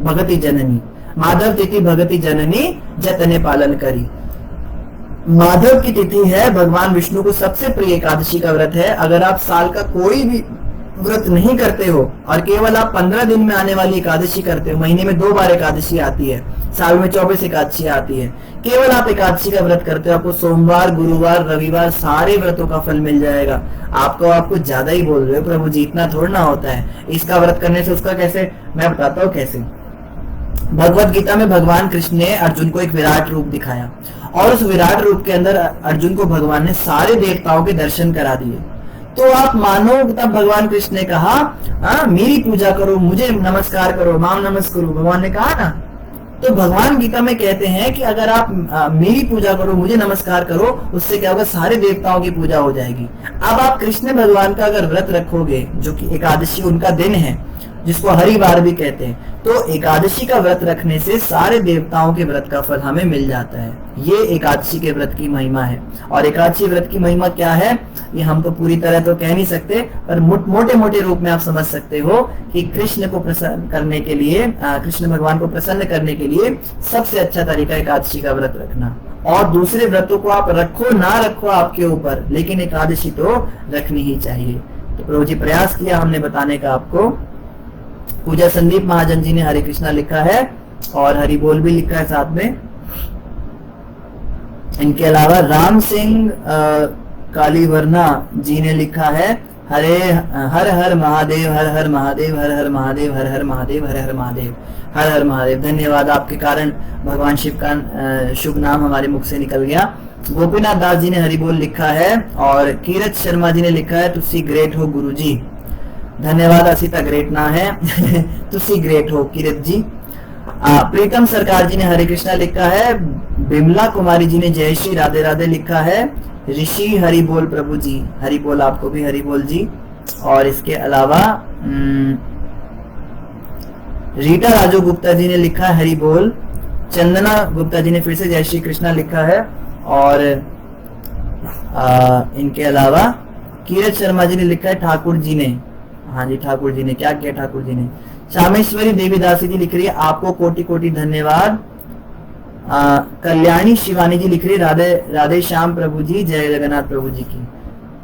भगति जननी, माधव तिथि भगति जननी जतने पालन करी। माधव की तिथि है, भगवान विष्णु को सबसे प्रिय एकादशी का व्रत है। अगर आप साल का कोई भी व्रत नहीं करते हो और केवल आप 15 दिन में आने वाली एकादशी करते हो, महीने में 2 बार एकादशी आती है, साल में 24 एकादशी आती है, केवल आप एकादशी का व्रत करते हो, आपको सोमवार, गुरुवार, रविवार सारे व्रतों का फल मिल जाएगा। आप कुछ ज्यादा ही बोल रहे हो प्रभु जी, इतना थोड़ा ना होता है, इसका व्रत करने से उसका कैसे, मैं बताता हूँ कैसे। भगवत गीता में भगवान कृष्ण ने अर्जुन को एक विराट रूप दिखाया और उस विराट रूप के अंदर अर्जुन को भगवान ने सारे देवताओं के दर्शन करा दिए। तो आप मानो तब भगवान कृष्ण ने कहा मेरी पूजा करो, मुझे नमस्कार करो, माम नमस्करो, भगवान ने कहा ना। तो भगवान गीता में कहते हैं कि अगर आप मेरी पूजा करो, मुझे नमस्कार करो, उससे क्या होगा, सारे देवताओं की पूजा हो जाएगी। अब आप कृष्ण भगवान का अगर व्रत रखोगे, जो कि एकादशी उनका दिन है जिसको हरिवार भी कहते हैं, तो एकादशी का व्रत रखने से सारे देवताओं के व्रत का फल हमें मिल जाता है। ये एकादशी के व्रत की महिमा है। और एकादशी व्रत की महिमा क्या है ये हम तो पूरी तरह तो कह नहीं सकते, पर मोटे मोटे रूप में आप समझ सकते हो कि कृष्ण को प्रसन्न करने के लिए, कृष्ण भगवान को प्रसन्न करने के लिए सबसे अच्छा तरीका एकादशी का व्रत रखना। और दूसरे व्रतों को आप रखो ना रखो आपके ऊपर, लेकिन एकादशी तो रखनी ही चाहिए। तो प्रभु जी प्रयास किया हमने बताने का आपको। पूजा संदीप महाजन जी ने हरे कृष्णा लिखा है और हरि बोल भी लिखा है साथ में। इनके अलावा राम सिंह कालीवर्णा जी ने लिखा है हर हर महादेव, हर हर महादेव, हर हर महादेव, हर हर महादेव, हर हर महादेव, हर हर महादेव। धन्यवाद, आपके कारण भगवान शिव का शुभ नाम हमारे मुख से निकल गया। गोपीनाथ दास जी ने हरि बोल लिखा है और कीरत शर्मा जी ने लिखा है तुसी ग्रेट हो गुरु जी। धन्यवाद, असीता ग्रेट ना है तुसी ग्रेट हो कीरत जी। प्रीतम सरकार जी ने हरे कृष्णा लिखा है। बिमला कुमारी जी ने जय श्री राधे राधे लिखा है। ऋषि हरि बोल प्रभु जी, हरि बोल, आपको भी हरि बोल जी। और इसके अलावा रीटा राजू गुप्ता जी ने लिखा है हरि बोल। चंदना गुप्ता जी ने फिर से जय श्री कृष्णा लिखा है। और इनके अलावा कीरत शर्मा जी ने लिखा है ठाकुर जी ने, हाँ जी ठाकुर जी ने क्या किया, ठाकुर जी ने। शामेश्वरी देवीदासी जी लिख रही है आपको कोटि कोटि धन्यवाद। कल्याणी शिवानी जी लिख रही है राधे राधे श्याम प्रभु जी, जय जगन्नाथ प्रभु जी की।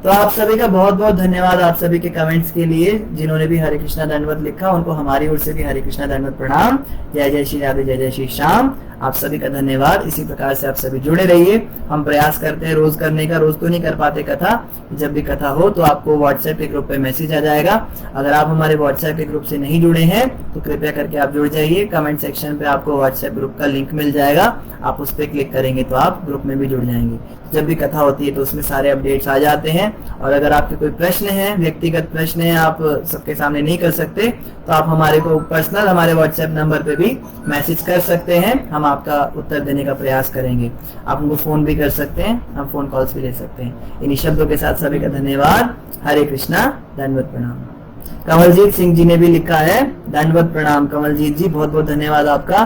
तो आप सभी का बहुत बहुत धन्यवाद आप सभी के कमेंट्स के लिए। जिन्होंने भी हरे कृष्णा दंडवत लिखा उनको हमारी ओर से भी हरे कृष्णा दंडवत प्रणाम। जय जय श्री राधे, जय जय श्री श्याम। आप सभी का धन्यवाद। इसी प्रकार से आप सभी जुड़े रहिए। हम प्रयास करते हैं रोज करने का, रोज तो नहीं कर पाते कथा। जब भी कथा हो तो आपको व्हाट्सएप के ग्रुप पे मैसेज आ जाएगा। अगर आप हमारे व्हाट्सएप के ग्रुप से नहीं जुड़े हैं तो कृपया करके आप जुड़ जाइए। कमेंट सेक्शन पे आपको व्हाट्सएप ग्रुप का लिंक मिल जाएगा, आप उस पर क्लिक करेंगे तो आप ग्रुप में भी जुड़ जाएंगे। जब भी कथा होती है तो उसमें सारे अपडेट्स आ जाते हैं। और अगर आपके कोई प्रश्न है, व्यक्तिगत प्रश्न है, आप सबके सामने नहीं कर सकते तो आप हमारे को पर्सनल हमारे व्हाट्सएप नंबर पे भी मैसेज कर सकते हैं। हम आपका उत्तर देने का प्रयास करेंगे। आप हमको फोन भी कर सकते हैं, हम फोन कॉल्स भी ले सकते हैं। इन्हीं शब्दों के साथ सभी का धन्यवाद। हरे कृष्णा, दंडवत प्रणाम। कमलजीत सिंह जी ने भी लिखा है दंडवत प्रणाम। कमलजीत जी बहुत बहुत धन्यवाद आपका।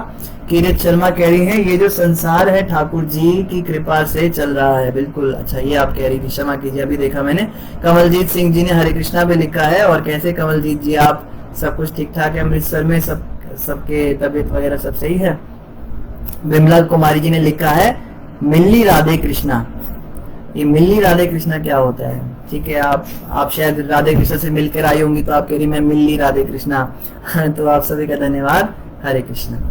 कीरत शर्मा कह रही है ये जो संसार है ठाकुर जी की कृपा से चल रहा है। बिल्कुल, अच्छा ये आप कह रही थी, क्षमा कीजिए अभी देखा मैंने। कमलजीत सिंह जी ने हरे कृष्णा भी लिखा है। और कैसे कमलजीत जी आप, सब कुछ ठीक ठाक है अमृतसर में, सबके तबीयत वगैरह सब सही है। विमला कुमारी जी ने लिखा है मिल्ली राधे कृष्णा। ये मिल्ली राधे कृष्णा क्या होता है? ठीक है, आप शायद राधे कृष्ण से मिलकर आई होंगी तो आप कह रही मैं मिल्ली राधे कृष्णा। तो आप सभी का धन्यवाद। हरे कृष्णा।